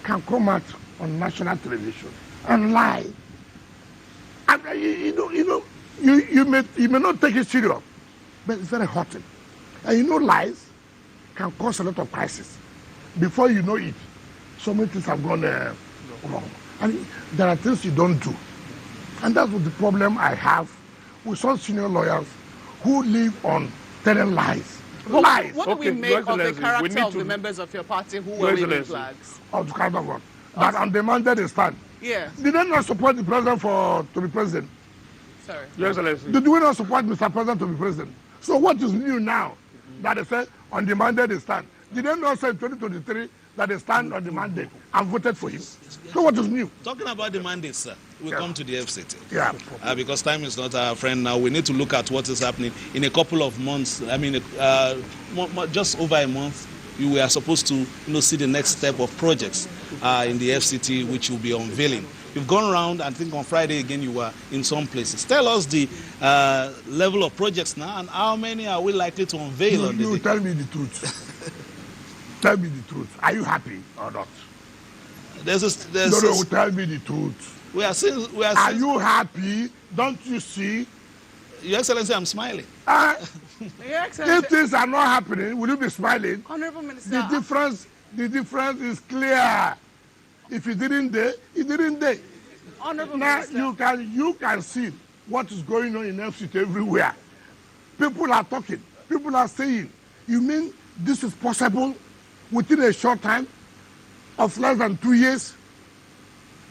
F: can come out on national television and lie, and you may not take it serious, but it's very hurting. And lies can cause a lot of crisis. Before you know it, so many things have gone wrong. And there are things you don't do. And that's what the problem I have with some senior lawyers who live on telling lies. Lies.
D: What do we make of the character of the members of your party who were waving flags?
F: Of the character of what? That undemanded a stand.
D: Yeah.
F: Did they not support the president to be president?
D: Sorry.
E: Your Excellency.
F: Did we not support Mr. President to be president? So what is new now that they said undemanded a stand? Did they not say in 2023 that they stand on the mandate and voted for him? So what is new?
C: Talking about the mandate, sir, we'll come to the FCT.
F: Yeah.
C: Because time is not our friend now. We need to look at what is happening in a couple of months. I mean, just over a month, we are supposed to see the next step of projects in the FCT, which will be unveiling. You've gone around, I think on Friday again you were in some places. Tell us the level of projects now and how many are we likely to unveil on the day?
F: Tell me the truth. Tell me the truth. Are you happy or not? No, tell me the truth. Are you happy? Don't you see?
C: Your Excellency, I'm smiling.
D: Your Excellency.
F: If things are not happening, will you be smiling?
D: Honorable Minister.
F: The difference is clear. If he didn't dare, he didn't dare.
D: Honorable
F: now
D: Minister.
F: you can see what is going on in FCT everywhere. People are talking. People are saying, you mean this is possible within a short time of less than 2 years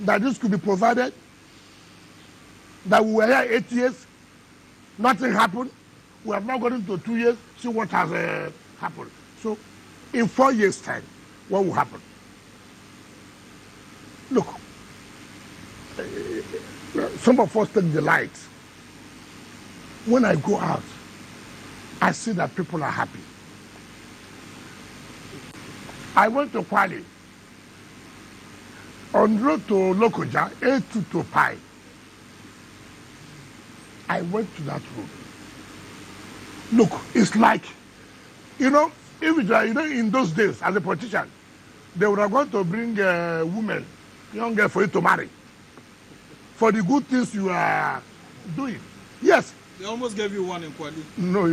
F: that this could be provided? That we were here 8 years, nothing happened. We have now gone into 2 years, see what has happened. So in 4 years' time, what will happen? Look, some of us take delight. When I go out, I see that people are happy. I went to Parley. On the road to Lokoja, A2 to Pi. I went to that road. Look, it's like, if it were, in those days, as a politician, they would have gone to bring women, young girl, for you to marry. For the good things you are doing. Yes.
B: They almost gave you one in Kwali.
F: No,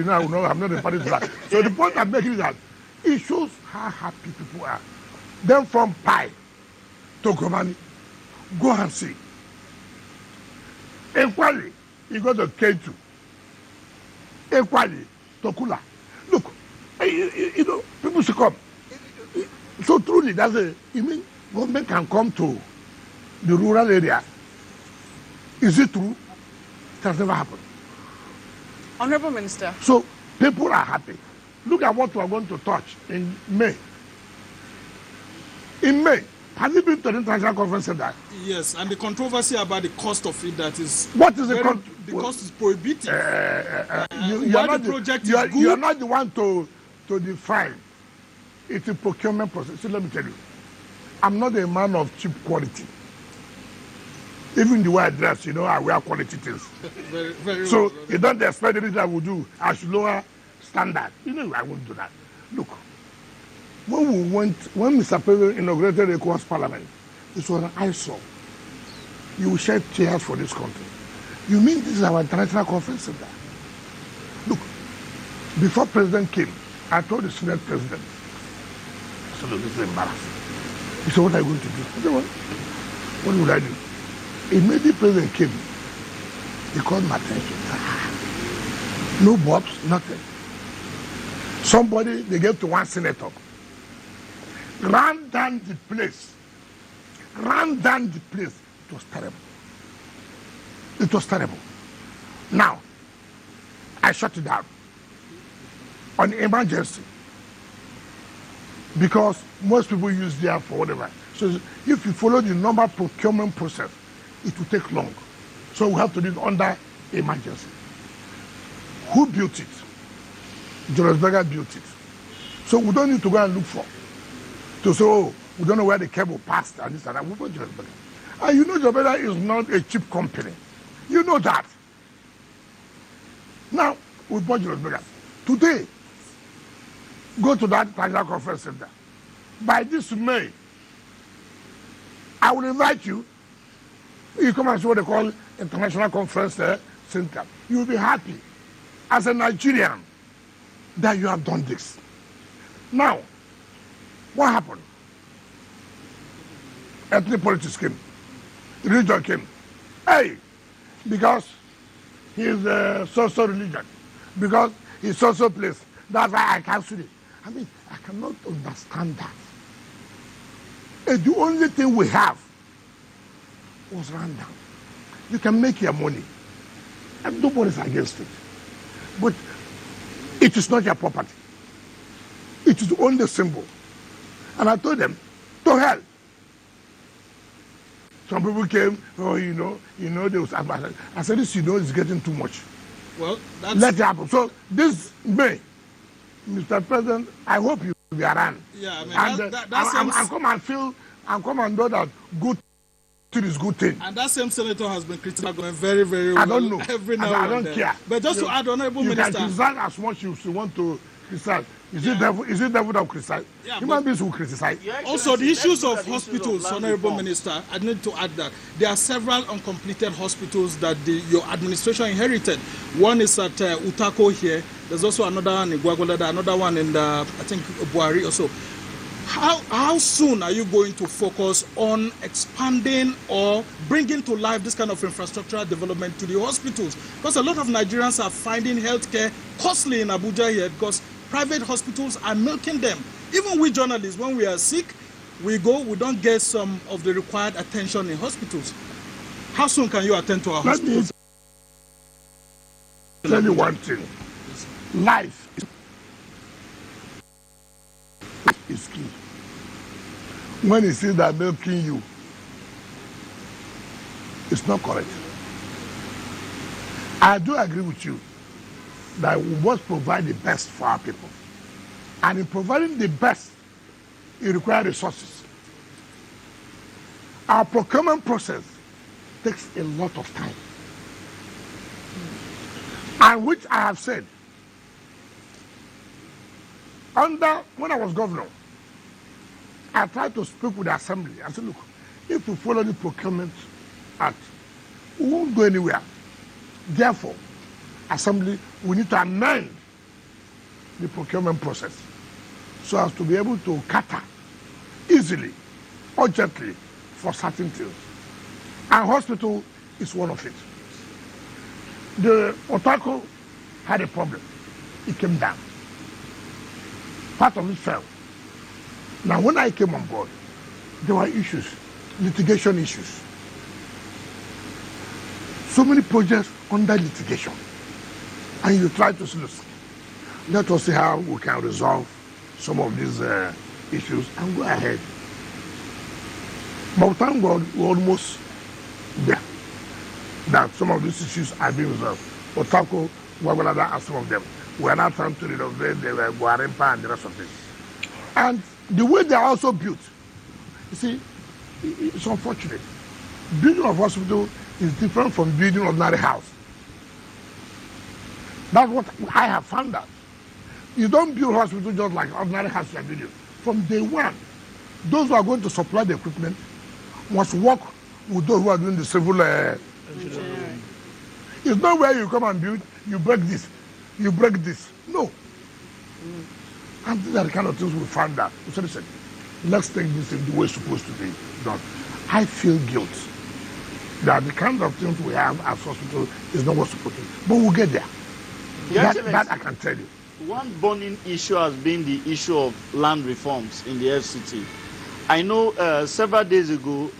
F: I'm not a party to that. So the point I'm making is that it shows how happy people are. Then from Pi to Gomani, go and see. In Kwali, you go to K2. In Kwali, to Kula. Look, people should come. So truly, you mean government can come to the rural area? Is it true? It has never happened.
D: Honorable Minister.
F: So people are happy. Look at what we are going to touch in May. In May, have you been to the international conference center?
B: Yes, and the controversy about the cost of it, that is...
F: What is the
B: cost is prohibitive.
F: You are not the one to define. It's a procurement process. So let me tell you, I'm not a man of cheap quality. Even the way I dress, I wear quality things.
B: Very, very
F: so
B: well.
F: you don't expect anything I will do. I should lower standard. I won't do that. Look, when Mr. President inaugurated the Ecowas Parliament, it was an eyesore. You will shed tears for this country. You mean this is our international conference center? Look, before President came, I told the Senate President, I said, look, this is embarrassing. He said, what are you going to do? I said, well, What would I do? Immediately president came. He called my attention. No bobs, nothing. Somebody, they gave to one senator. Ran down the place. Ran down the place. It was terrible. It was terrible. Now, I shut it down on emergency because most people use there for whatever. So if you follow the normal procurement process, it will take long. So we have to do it under emergency. Who built it? Julius Berger built it. So we don't need to go and look for to say, oh, we don't know where the cable passed and this and that. We bought Julius Berger. And you know Julius Berger is not a cheap company. You know that. Now, we bought Julius Berger. Today, go to that International Conference Center. By this May, I will invite you. You come and see what they call International Conference Center. You will be happy as a Nigerian that you have done this. Now, what happened? Ethnic politics came. Religion came. Hey, because he is a social religion. Because he's social place. That's why I cancel it. I mean, I cannot understand that. And the only thing we have was run down. You can make your money. And nobody's against it. But it is not your property. It is only a symbol. And I told them, to hell. Some people came, oh, you know, they was. I said, this, is getting too much.
B: Well, that's...
F: Let it happen. So this May, Mr. President, I hope you will be around.
B: Yeah, I mean,
F: and and come and know that good thing is good thing.
B: And that same senator has been criticized going very, very well.
F: I don't know.
B: Every now
F: I
B: and
F: don't care.
B: But just to add, Honorable
F: you
B: Minister...
F: You can criticize as much as you want to criticize. Is it devil that criticize?
B: Yeah,
F: Human beings will criticize.
B: Also, the issues of hospitals, Honorable Minister, I need to add that there are several uncompleted hospitals that your administration inherited. One is at Utako here. There's also another one in Gwagwalada, another one in I think Buhari also. How soon are you going to focus on expanding or bringing to life this kind of infrastructural development to the hospitals? Because a lot of Nigerians are finding healthcare costly in Abuja here because private hospitals are milking them. Even we journalists, when we are sick, we don't get some of the required attention in hospitals. How soon can you attend to our hospitals?
F: Let me tell you one thing. Life is key. When you see that milking you, it's not correct. I do agree with you that we must provide the best for our people. And in providing the best, it requires resources. Our procurement process takes a lot of time. And which I have said, when I was governor, I tried to speak with the assembly. I said, look, if we follow the procurement act, we won't go anywhere. Therefore, assembly, we need to amend the procurement process so as to be able to cater easily, urgently for certain things. And hospital is one of it. The Otako had a problem. It came down. Part of it fell. Now, when I came on board, there were issues, litigation issues. So many projects under litigation. And you try to say, let us see how we can resolve some of these issues and go ahead. But thank God, we're almost there. That some of these issues are being resolved. Otako, Gwagwalada, and some of them. We are now trying to renovate the Guarimpa and the rest of this. And the way they are also built, you see, it's unfortunate. Building of hospital is different from building ordinary house. That's what I have found out. You don't build hospital just like ordinary house you are building. From day one, those who are going to supply the equipment must work with those who are doing the civil engineering. It's not where you come and build, you break this, you break this. No. And these are the kind of things we found out. We said, listen, let's take this in the way it's supposed to be done. I feel guilt that the kind of things we have as hospital is not what's supposed to be. But we'll get there. That I can tell you.
G: One burning issue has been the issue of land reforms in the FCT. I know several days ago,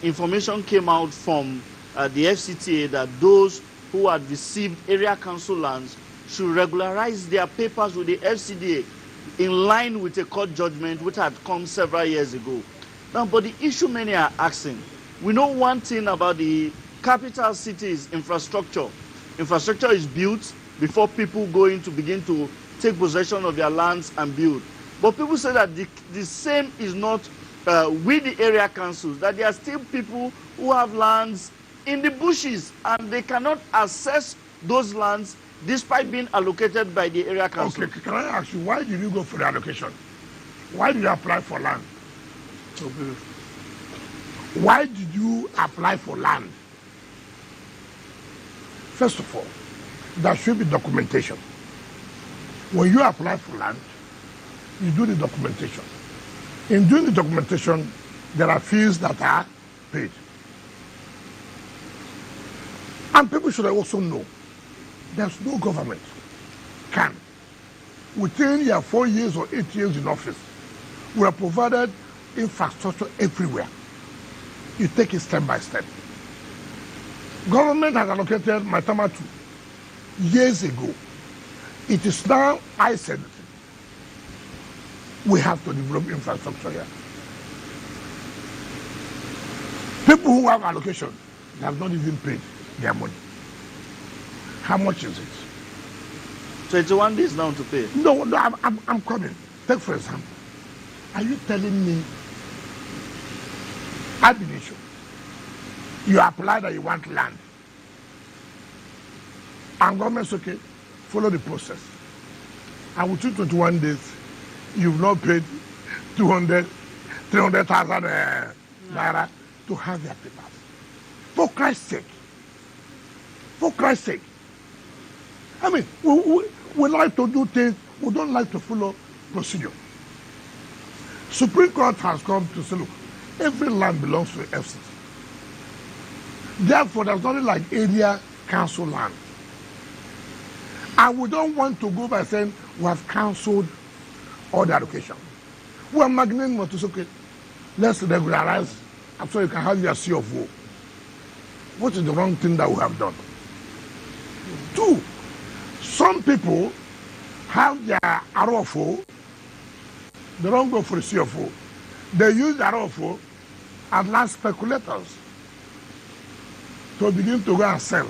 G: information came out from the FCTA that those who had received area council lands should regularize their papers with the FCDA in line with a court judgment which had come several years ago. Now, but the issue many are asking, we know one thing about the capital cities infrastructure. Infrastructure is built before people go in to begin to take possession of their lands and build. But people say that the same is not with the area councils, that there are still people who have lands in the bushes and they cannot access those lands despite being allocated by the area council.
F: Okay, can I ask you, why did you go for the allocation? Why did you apply for land? Why did you apply for land? First of all, there should be documentation. When you apply for land, you do the documentation. In doing the documentation, there are fees that are paid. And people should also know there's no government can, within your 4 years or 8 years in office, we have provided infrastructure everywhere. You take it step by step. Government has allocated Maitama 2 years ago. It is now, I said, we have to develop infrastructure here. People who have allocation, they have not even paid their money. How much is it?
G: 21 days now to pay.
F: No, I'm coming. Take for example, are you telling me, Abination, you apply that you want land, and government's okay, follow the process. And within 21 days, you've not paid 300,000 naira to have their papers. For Christ's sake. For Christ's sake. I mean, we like to do things, we don't like to follow procedure. Supreme Court has come to say, look, every land belongs to the FCT. Therefore, there's nothing like area council land. And we don't want to go by saying we have cancelled all the allocation. We are magnanimous to say, okay, let's regularize so you can have your C of O. What is the wrong thing that we have done? 2, some people have their ROFO, they don't go for the CFO. They use the ROFO as land speculators to begin to go and sell.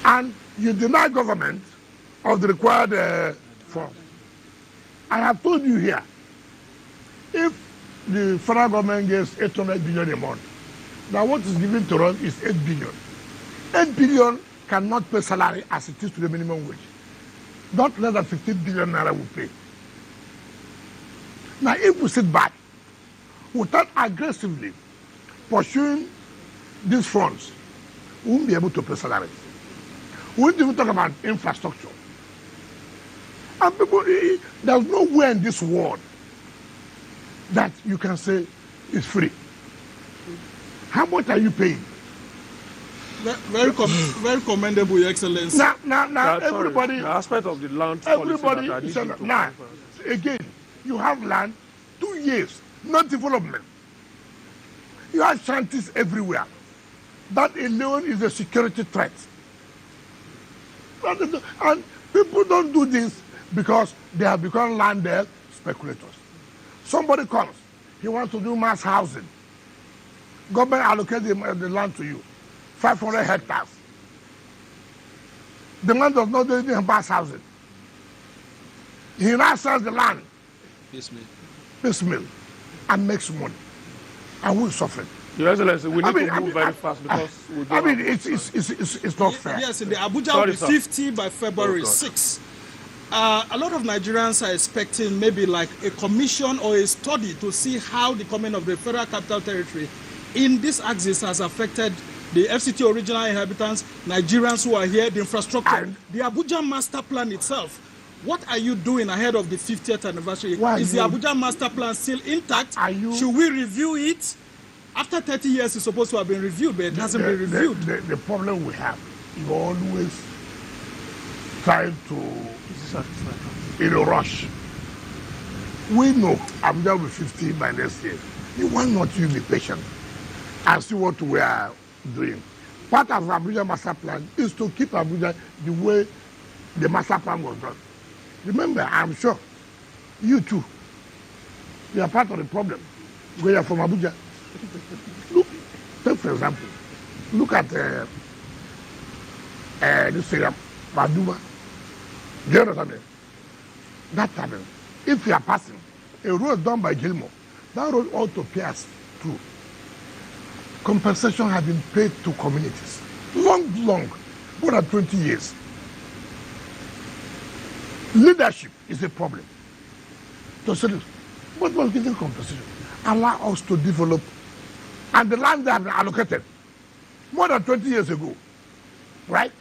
F: And you deny government of the required funds. I have told you here, if the federal government gives 800 billion a month, now what is given to us is 8 billion. 8 billion cannot pay salary as it is to the minimum wage. Not less than 15 billion naira will pay. Now, if we sit back without aggressively pursuing these funds, we won't be able to pay salaries. We won't even talk about infrastructure. And people, there's nowhere in this world that you can say it's free. How much are you paying?
B: Very commendable, Your Excellency.
F: Now, everybody.
E: The aspect of the land
F: Everybody
E: policy
F: is saying, now, again, you have land, 2 years, no development. You have shanties everywhere. That alone is a security threat. And people don't do this because they have become land speculators. Somebody comes, he wants to do mass housing. Government allocates the land to you, 500 hectares. The man does not do anything mass housing. He now sells the land, piecemeal, and makes money. And we're suffering.
E: Your Excellency, we need to move very fast because we don't
F: it's not fair.
B: Yes, in the Abuja will be 50 by February 6. A lot of Nigerians are expecting maybe like a commission or a study to see how the coming of the Federal Capital Territory in this axis has affected the FCT original inhabitants, Nigerians who are here, the infrastructure, the Abuja master plan itself. What are you doing ahead of the 50th anniversary?
F: Why
B: Is the
F: you-
B: Abuja master plan still intact?
F: Are you-
B: Should we review it? After 30 years, it's supposed to have been reviewed, but it hasn't been reviewed.
F: The problem we have, you always try to, rush. We know Abuja will be 50 by next year. Why not you be patient and see what we are doing? Part of Abuja master plan is to keep Abuja the way the master plan was done. Remember, I'm sure you too, you are part of the problem because you are from Abuja. Look, take for example, look at this area, Baduma. Do you understand? That happened. If you are passing a road done by Gilmore, that road ought to pass through. Compensation has been paid to communities. Long, more than 20 years. Leadership is a problem. To say, what was getting compensation? Allow us to develop. And the land they have been allocated more than 20 years ago. Right?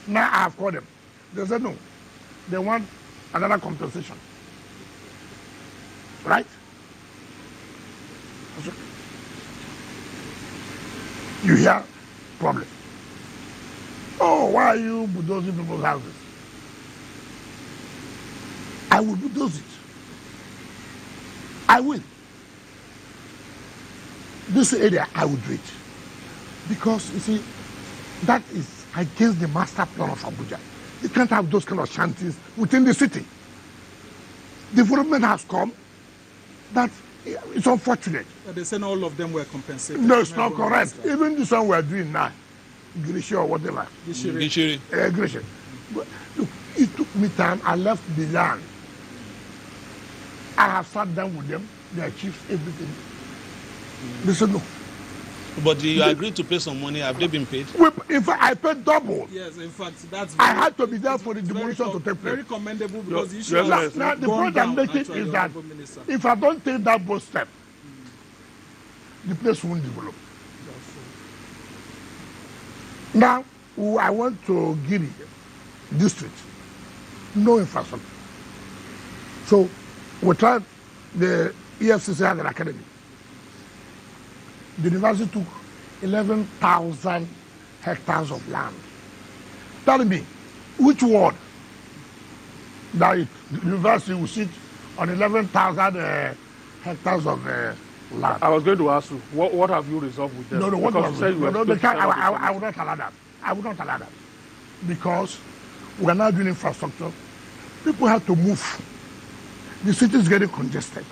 F: Now I have called them. They said no. They want another compensation. Right? You hear problem. Oh, why are you bulldozing people's houses? I will bulldoze it. I will. This area, I will do it. Because, you see, that is against the master plan of Abuja. You can't have those kind of shanties within the city. Development has come. That it's unfortunate.
B: But they said all of them were compensated.
F: No, it's not correct. Even this one we are doing now, Grisha or whatever.
C: Gishiri.
F: Grisha. Look, it took me time. I left the land. I have sat down with them, their chiefs, everything. They said no.
C: But you agreed to pay some money. Have they been paid?
F: In fact, I paid double.
B: Yes, in fact, that's.
F: I had to be there for the demolition to take place.
B: Very commendable because the issue
E: yes,
B: has
E: yes.
F: Now, the
B: gone
F: point I'm
B: down,
F: making
B: actually,
F: is that
B: Honorable Minister.
F: if I don't take that bold step, the place won't develop. Now, I went to Guinea district, no infrastructure. So, we tried, the EFCC had an academy. The university took 11,000 hectares of land. Tell me, which ward that the university will sit on 11,000 hectares of land?
E: I was going to ask you, what have you resolved with them?
F: No, what
E: Because
F: was
E: you said you were
F: no, they
E: supposed to
F: can't,
E: set up
F: I would not allow that. I would not allow that. Because we are now doing infrastructure. People have to move. The city is getting congested.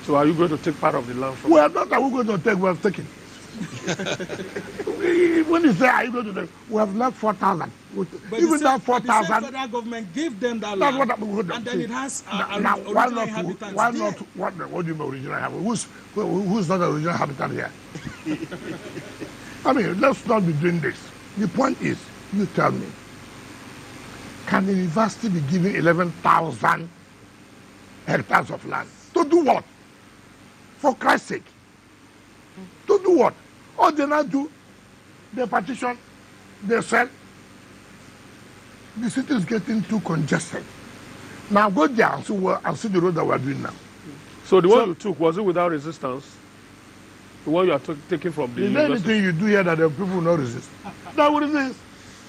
E: So are you going to take part of the land from
F: We are not that we're going to take, we have taken. When you say, are you going to take, we have left 4,000.
B: But
F: Even that
B: the
F: 4,000.
B: federal government gave them that
F: That's
B: land,
F: what I'm
B: and then it has
F: now,
B: original inhabitants
F: why
B: there.
F: not, what do you mean original habitant? Who's not the original habitant here? I mean, let's not be doing this. The point is, you tell me, can the university be given 11,000 hectares of land? To do what? For Christ's sake. To do what? All they now do, they partition, they sell. The city is getting too congested. Now go there and see the road that we are doing now.
E: So the one you took, was it without resistance? The one you are taking from the
F: Is there
E: university?
F: anything you do here that the people will not resist? That will resist.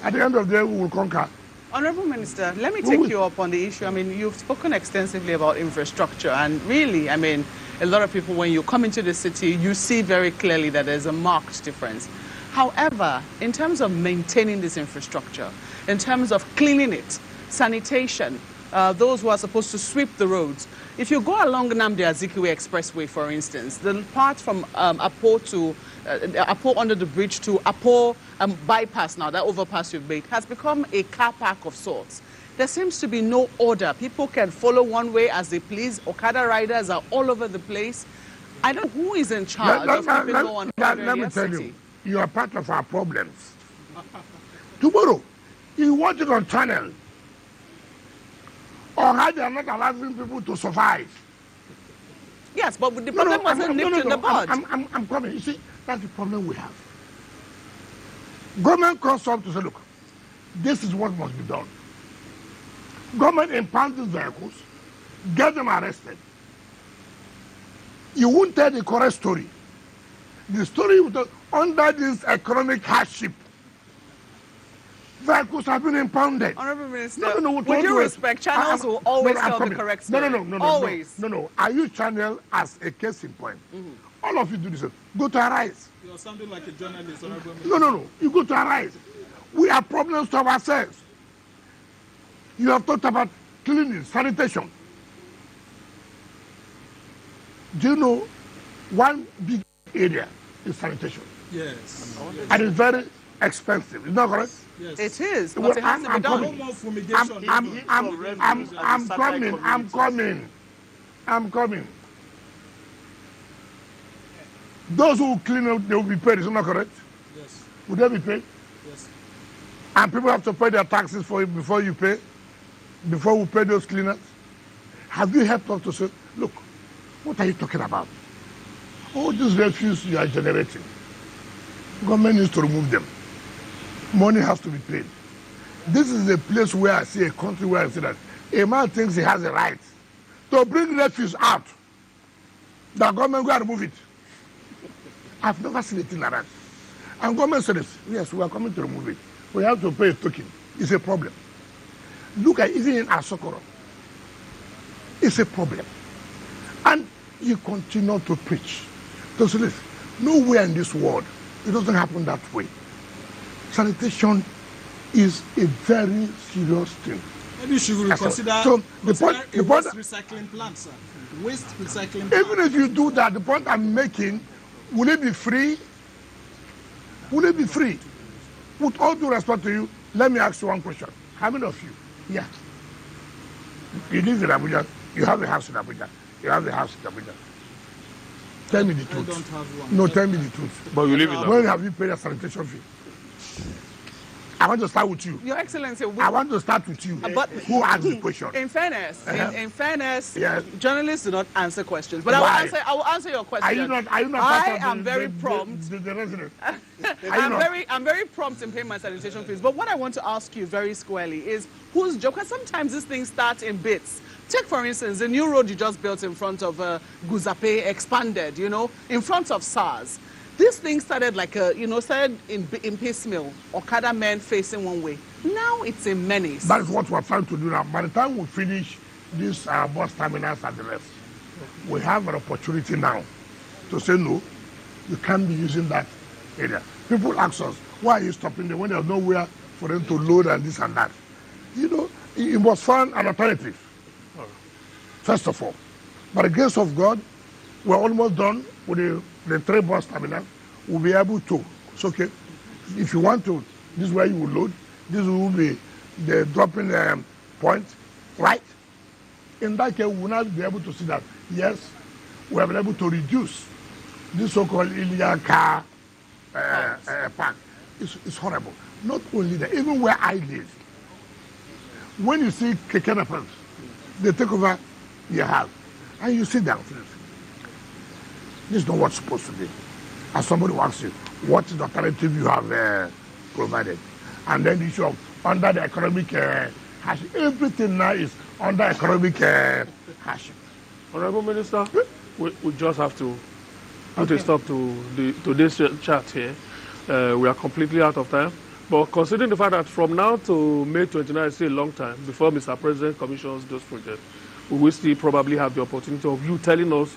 F: At the end of the day, we will conquer.
D: Honorable Minister, let me take you up on the issue. I mean, you've spoken extensively about infrastructure, and really, I mean, a lot of people, when you come into the city, you see very clearly that there's a marked difference. However, in terms of maintaining this infrastructure, in terms of cleaning it, sanitation, those who are supposed to sweep the roads, if you go along Nnamdi Azikiwe Expressway, for instance, the part from Apo to Apo under the bridge to Apo bypass now, that overpass you've made, has become a car park of sorts. There seems to be no order. People can follow one way as they please. Okada riders are all over the place. I don't know who is in charge of keeping law and order
F: let
D: in
F: me
D: your
F: tell
D: city.
F: you, you are part of our problems. Tomorrow, you watch it on channel. Or how they are not allowing people to survive.
D: Yes, but the problem wasn't nipped in the bud.
F: I'm coming. You see, that's the problem we have. Government comes up to say, look, this is what must be done. Government impound these vehicles, get them arrested. You won't tell the correct story. The story under this economic hardship, vehicles have been impounded.
D: Honorable Minister,
F: No,
D: with due respect, channels will always tell the correct story.
F: No.
D: Always.
F: No. I use channel as a case in point. All of you do this. Go to Arise.
B: You're sounding like a journalist, Honorable Minister.
F: No. You go to Arise. We have problems to ourselves. You have talked about cleaning, sanitation. Do you know one big area is sanitation?
B: Yes.
F: And it's very expensive. Is that correct?
B: Yes.
D: It is, but
F: Well,
D: it has to be
F: I'm
D: done.
B: No more fumigation.
F: I'm coming. Those who clean up, they will be paid. Is that correct?
B: Yes.
F: Would they be paid?
B: Yes.
F: And people have to pay their taxes for it before you pay, before we pay those cleaners. Have you helped us to say, look, what are you talking about? All these refuse you are generating, government needs to remove them. Money has to be paid. This is a place where I see a country where I see that a man thinks he has a right to bring refuse out. The government go and remove it. I've never seen anything like that. And government said, yes, we are coming to remove it. We have to pay a token. It's a problem. Look at even in Asokoro. It's a problem. And you continue to preach. To say, listen, nowhere in this world, it doesn't happen that way. Sanitation is a very serious thing.
B: Maybe you should reconsider
F: So the
B: consider
F: point-
B: a
F: the point-
B: waste recycling plant, sir. Waste recycling plant.
F: Even if you do that, the point I'm making, will it be free? Will it be free? With all due respect to you, let me ask you one question. How many of you? Yeah. You live in Abuja. You have a house in Abuja. You have a house in Abuja. Tell me the
B: I
F: truth.
B: don't have one.
F: No, tell me the truth.
E: But you live in
F: When have you paid a sanitation fee? I want to start with you.
D: Your Excellency,
F: I want to start with you.
D: but
F: Who asked the question?
D: in fairness, in fairness,
F: Yes.
D: journalists do not answer questions. But
F: Why?
D: I will answer your question.
F: Are you not part
D: I
F: of
D: am very prompt.
F: The resident.
D: I'm very prompt in paying my sanitation fees. But what I want to ask you very squarely is whose job? Because sometimes these things start in bits. Take, for instance, the new road you just built in front of Guzape expanded, in front of SARS. This thing started like started in piecemeal, Okada men facing one way. Now it's a menace.
F: That is what we're trying to do now. By the time we finish this bus terminals and the rest, we have an opportunity now to say, no, you can't be using that area. People ask us, why are you stopping them when there's nowhere for them to load and this and that? You must find an alternative, first of all. By the grace of God, we're almost done with the 3 bus terminals. We'll be able to. It's okay. If you want to, this is where you will load. This will be the dropping point, right? In that case, we will not be able to see that, yes, we have been able to reduce this so-called illegal car park. It's horrible. Not only that, even where I live, when you see keke they take over your house, and you sit down. This is not what's supposed to be. As somebody asks you, what is the alternative you have provided? And then the issue of under the economic hardship. Everything now is under economic hardship.
E: Honorable Minister, we just have to put a stop to this chat here. We are completely out of time. But considering the fact that from now to May 29 is still a long time before Mr. President commissions those projects, we will still probably have the opportunity of you telling us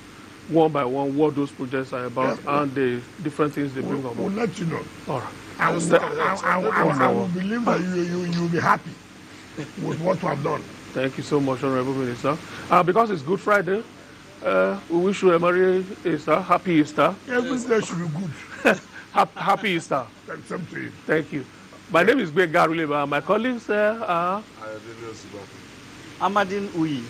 E: one by one what those projects are about and the different things they bring about.
F: We'll let you know.
E: All right.
F: I will believe that you will be happy with what we have done.
E: Thank you so much, Honorable Minister. Because it's Good Friday, we wish you a Merry Easter, Happy Easter.
F: Every day should be good.
E: Happy Easter.
F: Same to you.
E: Thank you. My name is Greg Garuleba. My colleagues are
G: Amadin Uyi.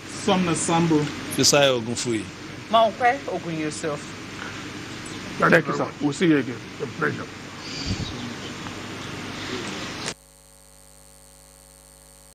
B: Somna Sambo.
C: Fisai Ogunfuyi.
D: Maokwe Ogun yourself.
E: Thank you, sir. We'll see you again.
F: It's a pleasure.